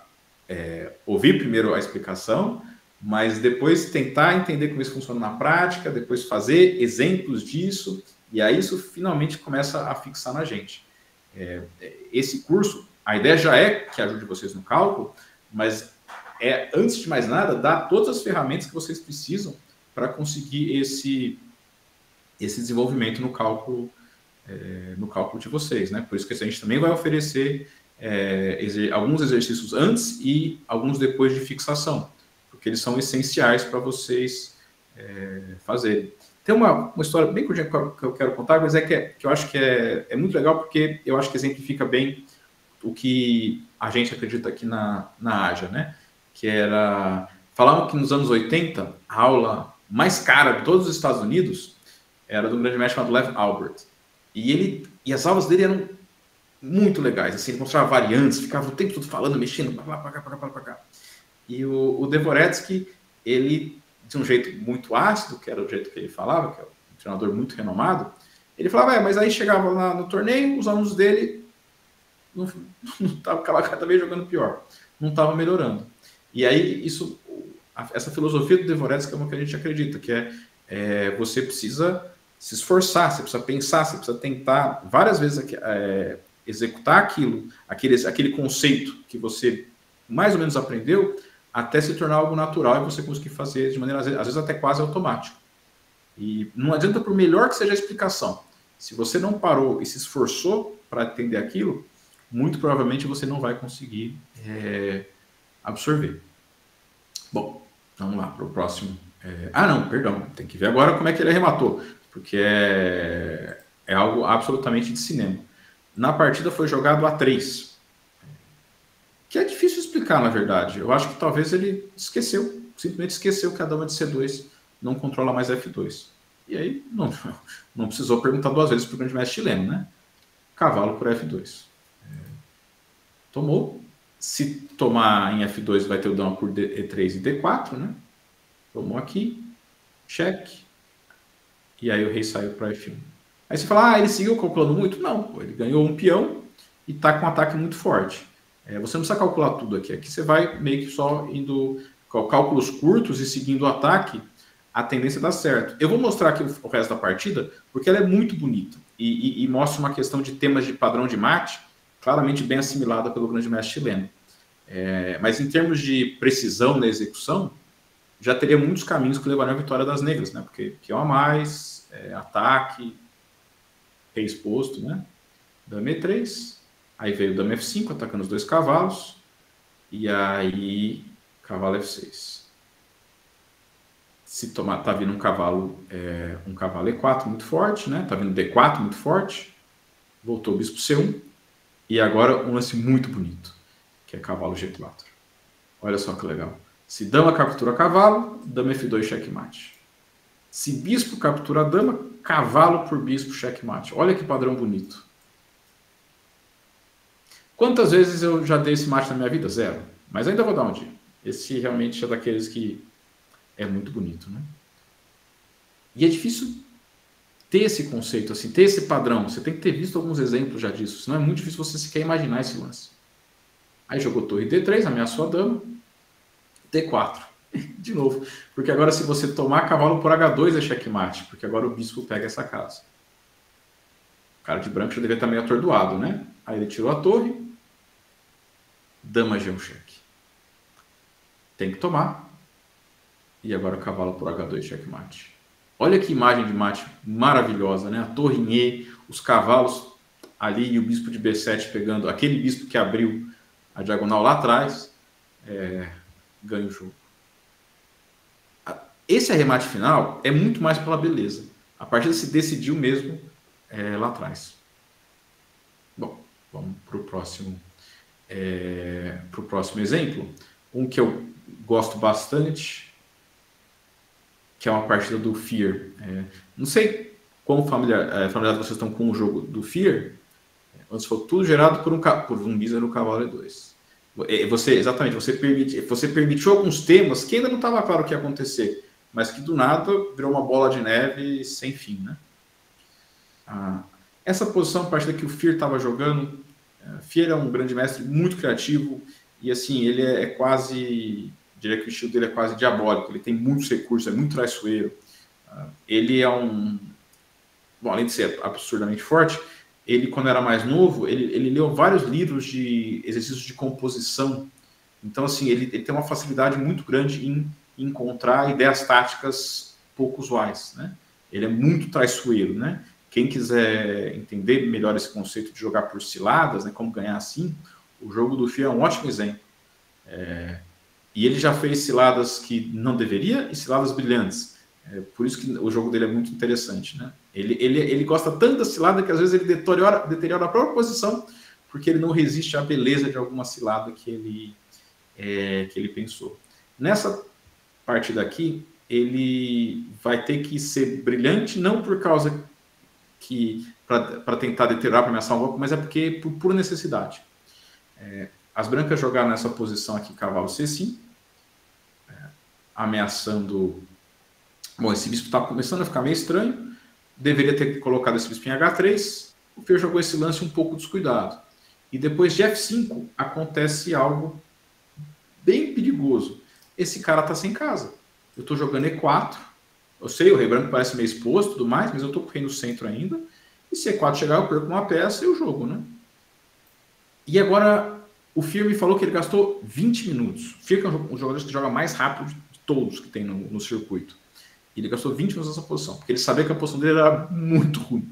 ouvir primeiro a explicação, mas depois tentar entender como isso funciona na prática, depois fazer exemplos disso, e aí isso finalmente começa a fixar na gente. Esse curso, a ideia já é que ajude vocês no cálculo, mas antes de mais nada, dar todas as ferramentas que vocês precisam para conseguir esse desenvolvimento no cálculo de vocês, né? Por isso que a gente também vai oferecer alguns exercícios antes e alguns depois de fixação, porque eles são essenciais para vocês fazerem. Tem uma história bem curtinha que eu quero contar, mas que eu acho que é muito legal, porque eu acho que exemplifica bem o que a gente acredita aqui na AJA, né? Que falavam que nos anos 80, a aula mais cara de todos os Estados Unidos era de um grande mestre chamado Lev Albert. E as aulas dele eram muito legais. Assim, ele mostrava variantes, ficava o tempo todo falando, mexendo, para lá, para cá, para cá, para cá. E o Dvoretsky, ele, de um jeito muito ácido, que era o jeito que ele falava, que é um treinador muito renomado, ele falava, mas aí chegava lá no torneio, os alunos dele não estavam cada vez jogando pior, não estavam melhorando. E aí, essa filosofia do Dvoretsky é uma que a gente acredita, que você precisa se esforçar, você precisa pensar, você precisa tentar várias vezes executar aquele conceito que você mais ou menos aprendeu, até se tornar algo natural e você conseguir fazer de maneira, às vezes até quase automática. E não adianta, por melhor que seja a explicação, se você não parou e se esforçou para entender aquilo, muito provavelmente você não vai conseguir absorver. Bom, vamos lá para o próximo. Não, perdão, tem que ver agora como é que ele arrematou, porque é algo absolutamente de cinema. Na partida foi jogado A3, que é difícil explicar, na verdade. Eu acho que talvez ele simplesmente esqueceu que a dama de C2 não controla mais F2. E aí não precisou perguntar duas vezes para o grande mestre chileno, né? Cavalo por F2. Tomou. Se tomar em F2 vai ter o dama por E3 e D4, né? Tomou aqui, cheque. E aí o rei saiu para F1. Aí você fala, ele seguiu calculando muito? Não, ele ganhou um peão e está com um ataque muito forte. Você não precisa calcular tudo aqui. Aqui você vai meio que só indo cálculos curtos e seguindo o ataque, a tendência dá certo. Eu vou mostrar aqui o resto da partida, porque ela é muito bonita e mostra uma questão de temas de padrão de mate claramente bem assimilada pelo grande mestre chileno. Mas em termos de precisão na execução, já teria muitos caminhos que levariam à vitória das negras, né? Porque peão a mais, ataque, rei exposto, né? Dama E3, aí veio dama F5, atacando os dois cavalos, e aí cavalo F6. Se tomar, tá vindo um cavalo E4 muito forte, né? Tá vindo D4 muito forte, voltou o bispo C1, e agora um lance muito bonito, que é cavalo G4. Olha só que legal. Se dama captura cavalo, dama F2 checkmate. Se bispo captura dama, cavalo por bispo checkmate. Olha que padrão bonito. Quantas vezes eu já dei esse mate na minha vida? 0. Mas ainda vou dar um dia. Esse realmente é daqueles que é muito bonito, né? E é difícil ter esse conceito, assim, ter esse padrão. Você tem que ter visto alguns exemplos já disso. Senão é muito difícil você sequer imaginar esse lance. Aí jogou torre D3, ameaçou a dama. D4. De novo. Porque agora se você tomar cavalo por H2 é checkmate. Porque agora o bispo pega essa casa. O cara de branco já deveria estar meio atordoado, né? Aí ele tirou a torre. Dama G1 cheque. Tem que tomar. E agora o cavalo por H2 checkmate. Olha que imagem de mate maravilhosa, né? A torre em E, os cavalos ali e o bispo de B7 pegando aquele bispo que abriu a diagonal lá atrás, ganha o jogo. Esse arremate final é muito mais pela beleza. A partida se decidiu mesmo lá atrás. Bom, vamos para o próximo exemplo. Um que eu gosto bastante, que é uma partida do Fear. Não sei quão familiarizados vocês estão com o jogo do Fear. Antes foi tudo gerado por um mísero cavalo E2. Você permitiu alguns temas que ainda não estava claro o que ia acontecer, mas que do nada virou uma bola de neve sem fim, né? Essa posição, a partida que o Fear estava jogando, Fear é um grande mestre muito criativo e assim, ele é quase, diria que o estilo dele é quase diabólico, ele tem muitos recursos, é muito traiçoeiro. Ele é além de ser absurdamente forte, ele, quando era mais novo, ele leu vários livros de exercícios de composição. Então, assim, ele tem uma facilidade muito grande em encontrar ideias táticas pouco usuais, né? Ele é muito traiçoeiro, né? Quem quiser entender melhor esse conceito de jogar por ciladas, né, como ganhar assim, o jogo do Fear é um ótimo exemplo. E ele já fez ciladas que não deveria e ciladas brilhantes. Por isso que o jogo dele é muito interessante, né? Ele gosta tanto da cilada que às vezes ele deteriora a própria posição porque ele não resiste à beleza de alguma cilada que ele pensou. Nessa partida aqui, ele vai ter que ser brilhante não por causa que para tentar deteriorar, para ameaçar um golpe, mas é porque por pura necessidade. As brancas jogaram nessa posição aqui, cavalo C5, ameaçando... Bom, esse bispo está começando a ficar meio estranho, deveria ter colocado esse bispo em H3, o Fier jogou esse lance um pouco descuidado. E depois de F5, acontece algo bem perigoso. Esse cara está sem casa. Eu estou jogando E4, eu sei, o rei branco parece meio exposto e tudo mais, mas eu estou com o rei no centro ainda, e se E4 chegar, eu perco uma peça e o jogo, né? E agora, o Fier me falou que ele gastou 20 minutos. O Fier é um jogador que joga mais rápido de todos que tem no circuito. Ele gastou 20 minutos nessa posição, porque ele sabia que a posição dele era muito ruim.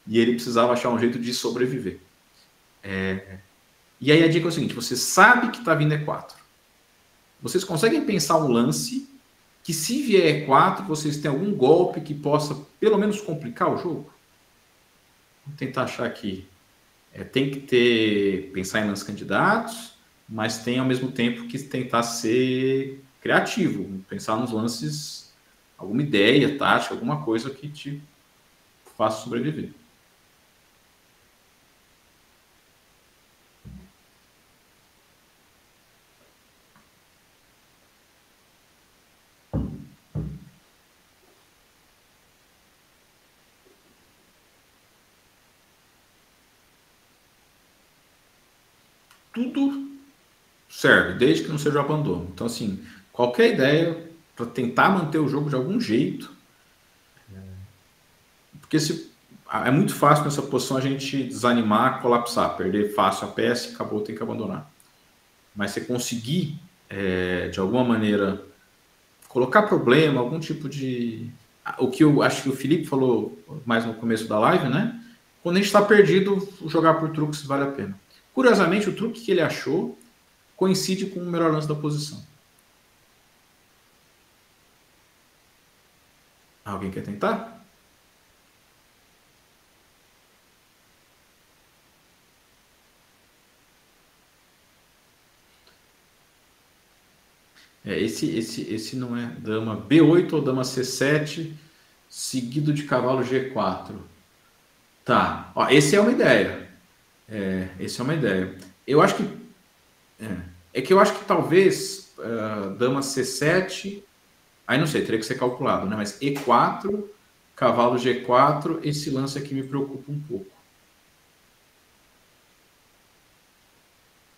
E ele precisava achar um jeito de sobreviver. E aí a dica é o seguinte, você sabe que está vindo E4. Vocês conseguem pensar um lance que se vier E4, vocês têm algum golpe que possa, pelo menos, complicar o jogo? Vou tentar achar aqui. Tem que pensar em lances candidatos, mas tem, ao mesmo tempo, que tentar ser criativo. Pensar nos lances... alguma ideia, tática, alguma coisa que te faça sobreviver. Tudo serve, desde que não seja abandono. Então, assim, qualquer ideia para tentar manter o jogo de algum jeito. Porque é muito fácil nessa posição a gente desanimar, colapsar, perder fácil a peça e acabou, tem que abandonar. Mas você conseguir, de alguma maneira, colocar problema, algum tipo de... O que eu acho que o Felipe falou mais no começo da live, né? Quando a gente está perdido, jogar por truques vale a pena. Curiosamente, o truque que ele achou coincide com o melhor lance da posição. Alguém quer tentar? Esse não é dama B8 ou dama C7 seguido de cavalo G4. Tá, ó, esse é uma ideia. Esse é uma ideia. Eu acho que que eu acho que talvez dama C7, aí não sei, teria que ser calculado, né? Mas E4, cavalo G4, esse lance aqui me preocupa um pouco.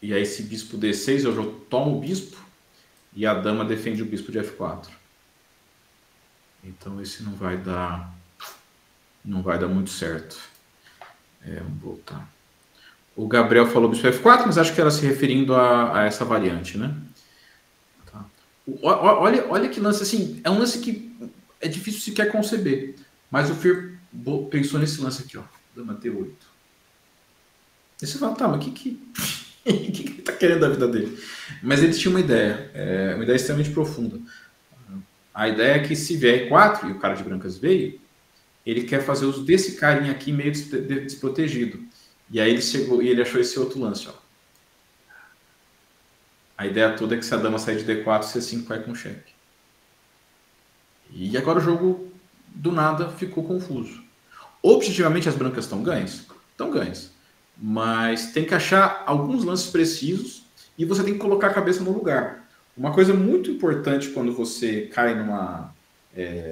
E aí esse bispo D6, eu já tomo o bispo e a dama defende o bispo de F4. Então esse não vai dar muito certo. Vamos voltar. O Gabriel falou bispo F4, mas acho que era se referindo a essa variante, né? Tá. Olha que lance, assim, é um lance que é difícil sequer conceber. Mas o Fier pensou nesse lance aqui, ó, dama D8. E você fala, tá, mas o que ele tá querendo da vida dele? Mas ele tinha uma ideia extremamente profunda. A ideia é que se vier E4, e o cara de brancas veio, ele quer fazer uso desse carinha aqui meio desprotegido. E aí ele chegou e ele achou esse outro lance, ó. A ideia toda é que se a dama sair de D4, C5 vai com cheque. E agora o jogo, do nada, ficou confuso. Objetivamente, as brancas estão ganhas? Estão ganhas. Mas tem que achar alguns lances precisos e você tem que colocar a cabeça no lugar. Uma coisa muito importante quando você cai numa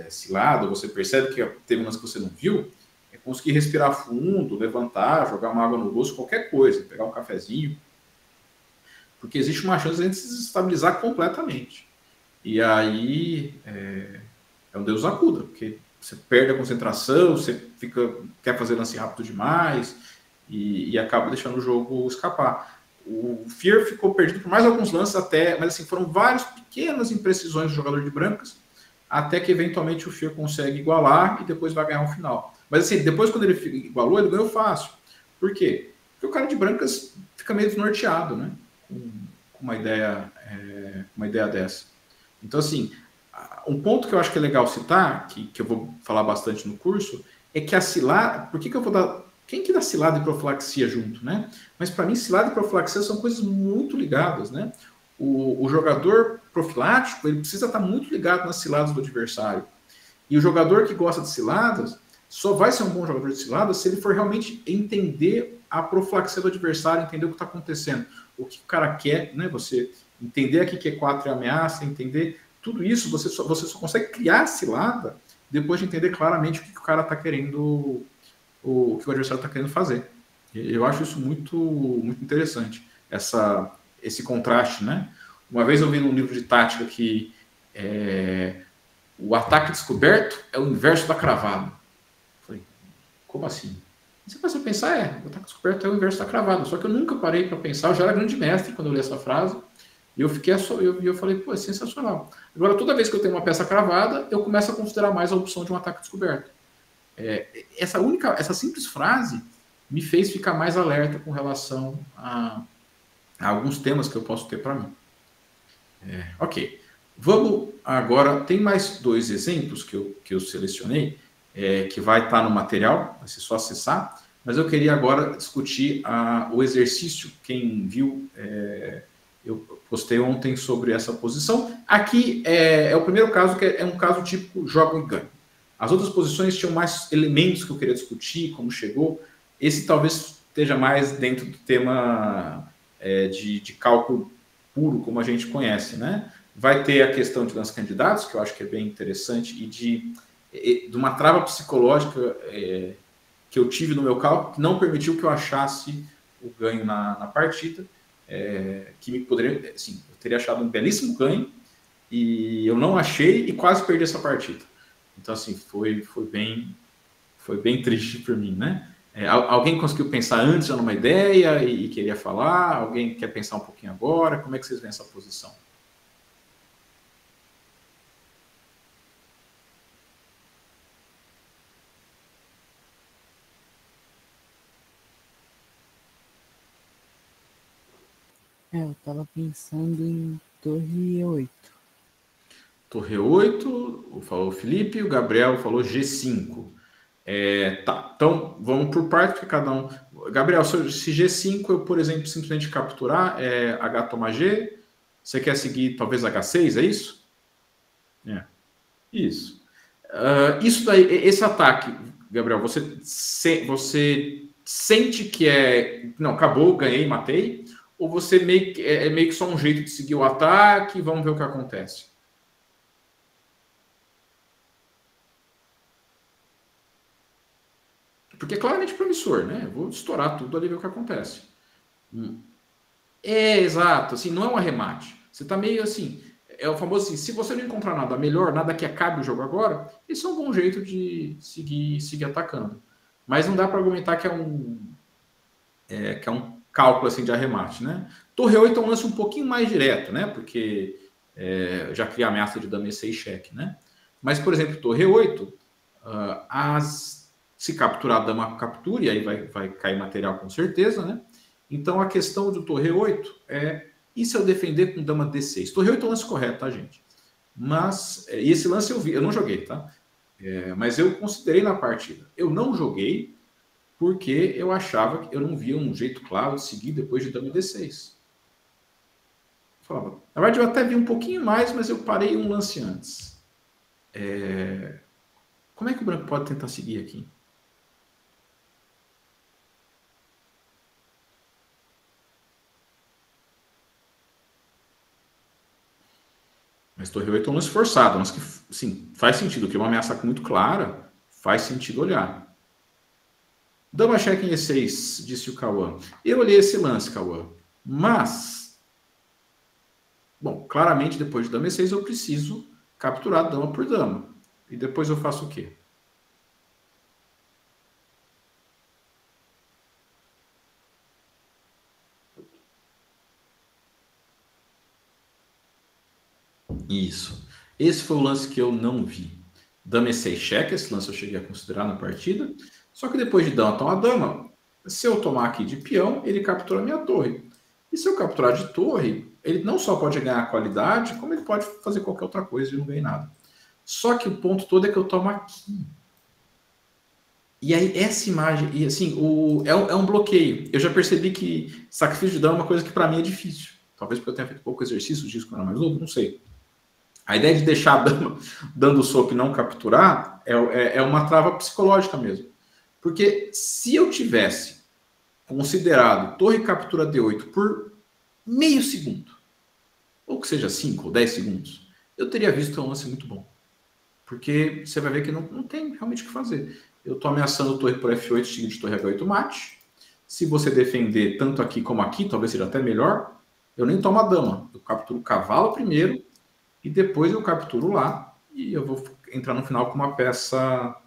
cilada, você percebe que teve um lance que você não viu, é conseguir respirar fundo, levantar, jogar uma água no rosto, qualquer coisa, pegar um cafezinho. Porque existe uma chance de a gente se desestabilizar completamente. E aí é um Deus acuda, porque você perde a concentração, você quer fazer lance rápido demais e acaba deixando o jogo escapar. O Fier ficou perdido por mais alguns lances até, mas assim, foram várias pequenas imprecisões do jogador de brancas, até que eventualmente o Fier consegue igualar e depois vai ganhar um final. Mas assim, depois quando ele igualou, ele ganhou fácil. Por quê? Porque o cara de brancas fica meio desnorteado, né? Com uma ideia dessa. Então, assim, um ponto que eu acho que é legal citar, que eu vou falar bastante no curso, é que a cilada... Por que eu vou dar... Quem que dá cilada e profilaxia junto, né? Mas para mim, cilada e profilaxia são coisas muito ligadas, né? O jogador profilático, ele precisa estar muito ligado nas ciladas do adversário. E o jogador que gosta de ciladas só vai ser um bom jogador de cilada se ele for realmente entender a profilaxia do adversário, entender o que está acontecendo, o que o cara quer, né? Você entender aqui que é 4 e ameaça, entender tudo isso, você só consegue criar cilada depois de entender claramente o que o cara está querendo, o que o adversário está querendo fazer. Eu acho isso muito, muito interessante, esse contraste, né? Uma vez eu vi num livro de tática que o ataque descoberto é o inverso da cravada. Falei, como assim? Você começa a pensar, o ataque descoberto é o inverso da cravada. Só que eu nunca parei para pensar, eu já era grande mestre quando eu li essa frase, e eu falei, pô, é sensacional. Agora, toda vez que eu tenho uma peça cravada, eu começo a considerar mais a opção de um ataque descoberto. Essa simples frase me fez ficar mais alerta com relação a alguns temas que eu posso ter para mim. Ok. Vamos agora, tem mais 2 exemplos que eu selecionei, que vai estar no material, vai ser só acessar, mas eu queria agora discutir o exercício. Quem viu, eu postei ontem sobre essa posição. Aqui é o primeiro caso, que é um caso típico jogo e ganho. As outras posições tinham mais elementos que eu queria discutir, como chegou. Esse talvez esteja mais dentro do tema de cálculo puro, como a gente conhece, né? Vai ter a questão de lança-candidatos, que eu acho que é bem interessante, e de uma trava psicológica que eu tive no meu cálculo, que não permitiu que eu achasse o ganho na partida, que me poderia, assim, eu teria achado um belíssimo ganho, e eu não achei e quase perdi essa partida. Então, assim, foi bem triste para mim, né? Alguém conseguiu pensar antes já numa ideia e queria falar? Alguém quer pensar um pouquinho agora? Como é que vocês veem essa posição? Eu tava pensando em torre 8. Torre 8, falou o Felipe, o Gabriel falou G5. Tá, então vamos por parte de cada um. Gabriel, se G5 eu, por exemplo, simplesmente capturar, H toma G, você quer seguir talvez H6, é isso? Isso. Isso daí, esse ataque, Gabriel, você sente que não, acabou, ganhei, matei, ou você meio que só um jeito de seguir o ataque e vamos ver o que acontece? Porque é claramente promissor, né? Eu vou estourar tudo ali e ver o que acontece. Exato, assim, não é um arremate. Você tá meio assim, é o famoso assim, se você não encontrar nada melhor, nada que acabe o jogo agora, esse é um bom jeito de seguir atacando. Mas não dá para argumentar que é um cálculo assim de arremate, né? Torre 8 é um lance um pouquinho mais direto, né? Porque já cria ameaça de dama E6 cheque, né? Mas, por exemplo, Torre 8, se capturar a dama captura, e aí vai cair material com certeza, né? Então a questão do Torre 8 e se eu defender com dama D6? Torre 8 é o lance correto, tá, gente? Mas, e esse lance eu não joguei, tá? Mas eu considerei na partida. Eu não joguei porque eu achava que eu não via um jeito claro de seguir depois de dama D6. Eu falava, na verdade eu até vi um pouquinho mais, mas eu parei um lance antes. Como é que o branco pode tentar seguir aqui? Mas Torre 8 é um lance forçado, mas que, sim, faz sentido, que é uma ameaça muito clara, faz sentido olhar. Dama cheque em E6, disse o Cauã. Eu olhei esse lance, Cauã, mas, bom, claramente depois de dama E6 eu preciso capturar dama por dama. E depois eu faço o quê? Isso. Esse foi o lance que eu não vi. Dama E6 cheque, esse lance eu cheguei a considerar na partida. Só que depois de dama tomar dama, se eu tomar aqui de peão, ele captura a minha torre. E se eu capturar de torre, ele não só pode ganhar qualidade, como ele pode fazer qualquer outra coisa e não ganhar nada. Só que o ponto todo é que eu tomo aqui. E aí essa imagem, e assim, é um bloqueio. Eu já percebi que sacrifício de dama é uma coisa que para mim é difícil. Talvez porque eu tenha feito pouco exercício disso quando eu era mais novo, não sei. A ideia de deixar a dama dando soco e não capturar é uma trava psicológica mesmo. Porque se eu tivesse considerado torre captura D8 por meio segundo, ou que seja 5 ou 10 segundos, eu teria visto um lance muito bom. Porque você vai ver que não tem realmente o que fazer. Eu estou ameaçando torre por F8, seguinte torre H8 mate. Se você defender tanto aqui como aqui, talvez seja até melhor, eu nem tomo a dama. Eu capturo o cavalo primeiro, e depois eu capturo lá, e eu vou entrar no final com uma peça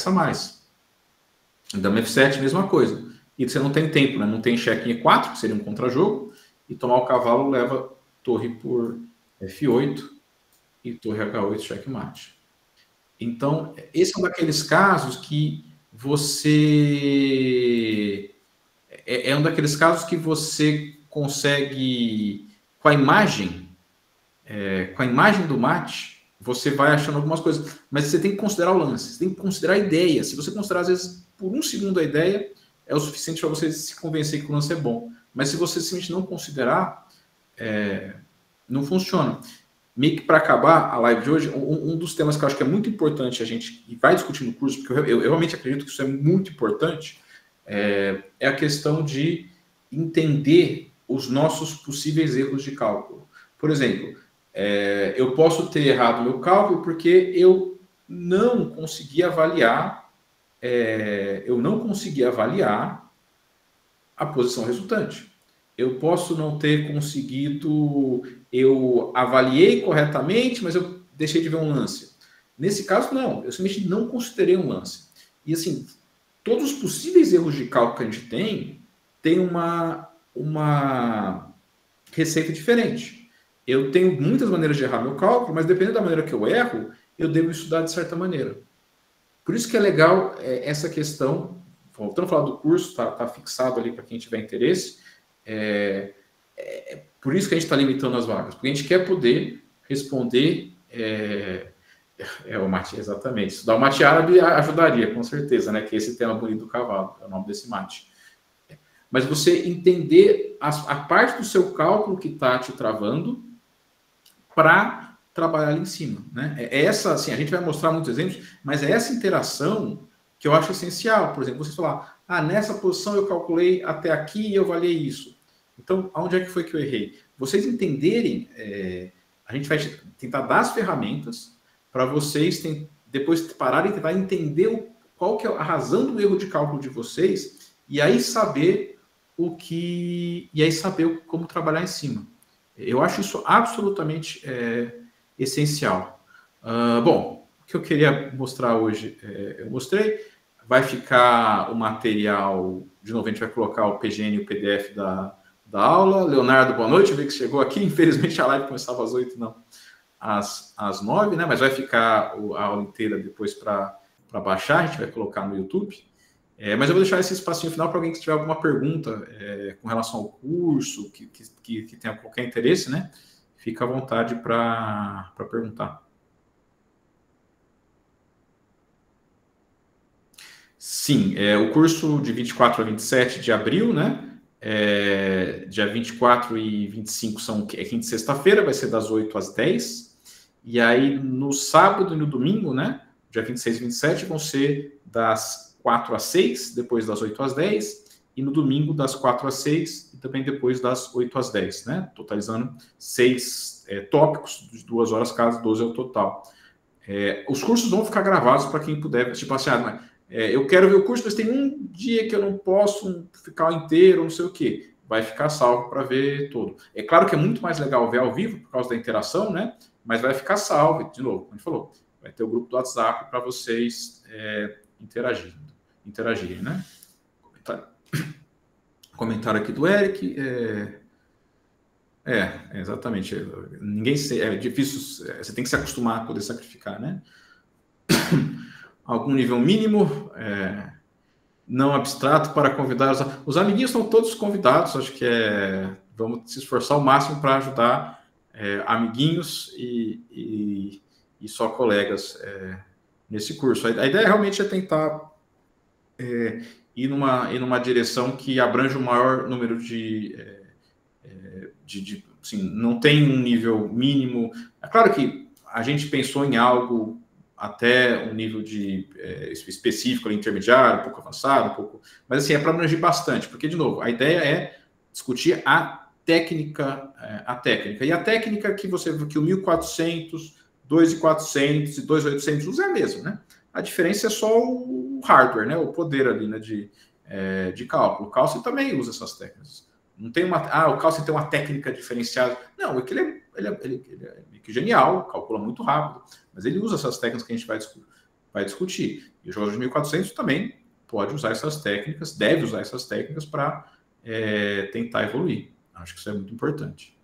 a mais. Dama F7, mesma coisa. E você não tem tempo, né? Não tem cheque em E4, que seria um contra-jogo, e tomar o cavalo leva torre por F8 e torre H8 checkmate. Então, esse é um daqueles casos que você... É um daqueles casos que você consegue, com a imagem do mate, você vai achando algumas coisas. Mas você tem que considerar o lance, você tem que considerar a ideia. Se você considerar, às vezes, por um segundo a ideia, é o suficiente para você se convencer que o lance é bom. Mas se você simplesmente não considerar, não funciona. Meio que para acabar a live de hoje, um dos temas que eu acho que é muito importante a gente vai discutir no curso, porque eu realmente acredito que isso é muito importante, é a questão de entender os nossos possíveis erros de cálculo. Por exemplo, eu posso ter errado meu cálculo porque eu não consegui avaliar a posição resultante. Eu posso não ter conseguido, eu avaliei corretamente, mas eu deixei de ver um lance. Nesse caso, não, eu simplesmente não considerei um lance. E assim, todos os possíveis erros de cálculo que a gente tem uma receita diferente. Eu tenho muitas maneiras de errar meu cálculo, mas dependendo da maneira que eu erro, eu devo estudar de certa maneira. Por isso que é legal essa questão, voltando a falar do curso, está fixado ali para quem tiver interesse, por isso que a gente está limitando as vagas, porque a gente quer poder responder o mate, exatamente. Estudar o mate árabe ajudaria, com certeza, né? Que esse tema bonito do cavalo, é o nome desse mate. Mas você entender a parte do seu cálculo que está te travando para trabalhar ali em cima, né? Essa, assim, a gente vai mostrar muitos exemplos, mas é essa interação que eu acho essencial. Por exemplo, você falar, nessa posição eu calculei até aqui e eu avaliei isso. Então, aonde é que foi que eu errei? Vocês entenderem, a gente vai tentar dar as ferramentas para vocês depois pararem e tentar entender qual que é a razão do erro de cálculo de vocês e aí saber como trabalhar em cima. Eu acho isso absolutamente essencial. Bom, o que eu queria mostrar hoje, eu mostrei. Vai ficar o material, de novo, a gente vai colocar o PGN e o PDF da aula. Leonardo, boa noite, eu vi que chegou aqui. Infelizmente a live começava às 8, não às 9, né? Mas vai ficar a aula inteira depois para baixar, a gente vai colocar no YouTube. Mas eu vou deixar esse espacinho final para alguém que tiver alguma pergunta com relação ao curso, que tenha qualquer interesse, né? Fica à vontade para perguntar. Sim, o curso de 24 a 27 de abril, né? Dia 24 e 25 é quinta e sexta-feira, vai ser das 8 às 10. E aí, no sábado e no domingo, né? Dia 26 e 27, vão ser das 4 às 6, depois das 8 às 10, e no domingo das 4 às 6 e também depois das 8 às 10, né? Totalizando 6 tópicos de 2 horas cada, 12 é o total. Os cursos vão ficar gravados para quem puder, tipo assim, eu quero ver o curso, mas tem um dia que eu não posso ficar inteiro, não sei o quê. Vai ficar salvo para ver todo. É claro que é muito mais legal ver ao vivo, por causa da interação, né? Mas vai ficar salvo, de novo, como a gente falou. Vai ter o grupo do WhatsApp para vocês interagirem, né? Comentário aqui do Eric. Exatamente. Ninguém é difícil, você tem que se acostumar a poder sacrificar, né? Algum nível mínimo, não abstrato para convidar. Os amiguinhos estão todos convidados, acho que vamos se esforçar ao máximo para ajudar amiguinhos e só colegas nesse curso. A ideia realmente é tentar ir numa direção que abrange o maior número de assim, não tem um nível mínimo. É claro que a gente pensou em algo até um nível de específico, intermediário, um pouco avançado, um pouco... Mas, assim, é para abranger bastante, porque, de novo, a ideia é discutir a técnica. E a técnica que o 1400, 2400 e 2800 usa é a mesma, né? A diferença é só o hardware, né? O poder ali, né? De cálculo. O Calci também usa essas técnicas. Não tem o Calci tem uma técnica diferenciada. Não, é que ele é meio que genial, calcula muito rápido, mas ele usa essas técnicas que a gente vai discutir. E o jogador de 1400 também pode usar essas técnicas, deve usar essas técnicas para tentar evoluir. Acho que isso é muito importante.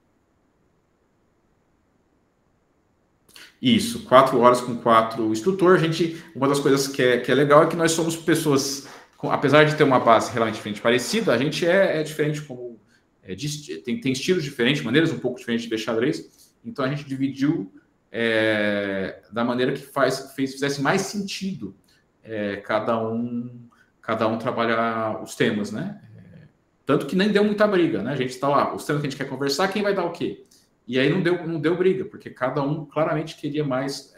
Isso, 4 horas com 4 instrutores. Uma das coisas que é legal é que nós somos pessoas, apesar de ter uma base relativamente parecida, a gente é diferente, tem estilos diferentes, maneiras um pouco diferentes de ver xadrez. Então a gente dividiu da maneira que fizesse mais sentido cada um trabalhar os temas, né? Tanto que nem deu muita briga, né? A gente está lá, os temas que a gente quer conversar, quem vai dar o quê? E aí não deu briga, porque cada um claramente queria mais,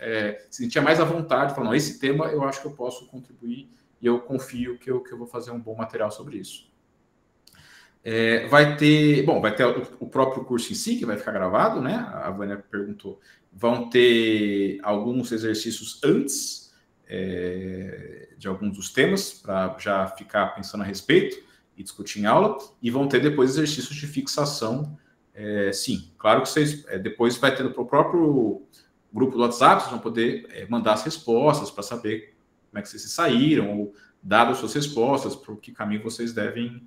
se sentia mais à vontade, falando, esse tema eu acho que eu posso contribuir e eu confio que eu vou fazer um bom material sobre isso. Vai ter o próprio curso em si, que vai ficar gravado, né? A Vânia perguntou. Vão ter alguns exercícios antes de alguns dos temas, para já ficar pensando a respeito e discutir em aula, e vão ter depois exercícios de fixação. Sim, claro que vocês depois vai ter para o próprio grupo do WhatsApp, vocês vão poder mandar as respostas para saber como é que vocês se saíram, ou dadas as suas respostas, para que caminho vocês devem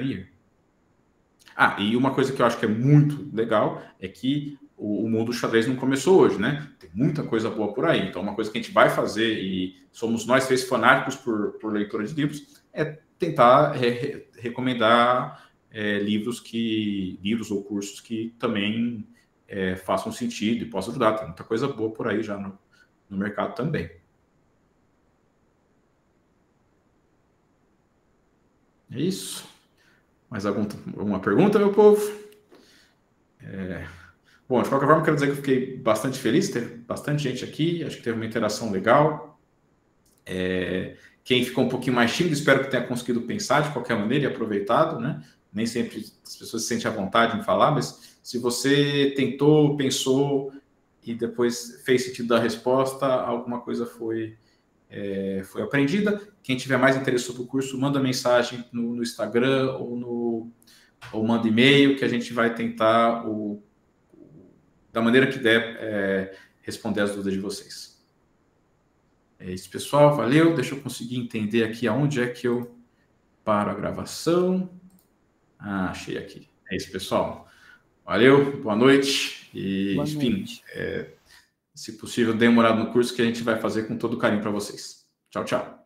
ir. E uma coisa que eu acho que é muito legal é que o mundo do xadrez não começou hoje, né? Tem muita coisa boa por aí. Então, uma coisa que a gente vai fazer, e somos nós 3 fanáticos por leitura de livros, é tentar recomendar livros ou cursos que também façam sentido e possam ajudar. Tem muita coisa boa por aí já no mercado também. É isso. Mais alguma pergunta, meu povo? Bom, de qualquer forma, quero dizer que eu fiquei bastante feliz, teve bastante gente aqui, acho que teve uma interação legal. Quem ficou um pouquinho mais tímido, espero que tenha conseguido pensar de qualquer maneira e aproveitado, né? Nem sempre as pessoas se sentem à vontade em falar, mas se você tentou, pensou e depois fez sentido da resposta, alguma coisa foi aprendida. Quem tiver mais interesse sobre o curso, manda mensagem no Instagram ou manda e-mail, que a gente vai tentar, da maneira que der, responder as dúvidas de vocês. É isso, pessoal. Valeu. Deixa eu conseguir entender aqui aonde é que eu paro a gravação. Achei aqui. É isso, pessoal. Valeu. Boa noite. E, Boa enfim, noite. se possível, dê uma olhada no curso que a gente vai fazer com todo carinho para vocês. Tchau, tchau.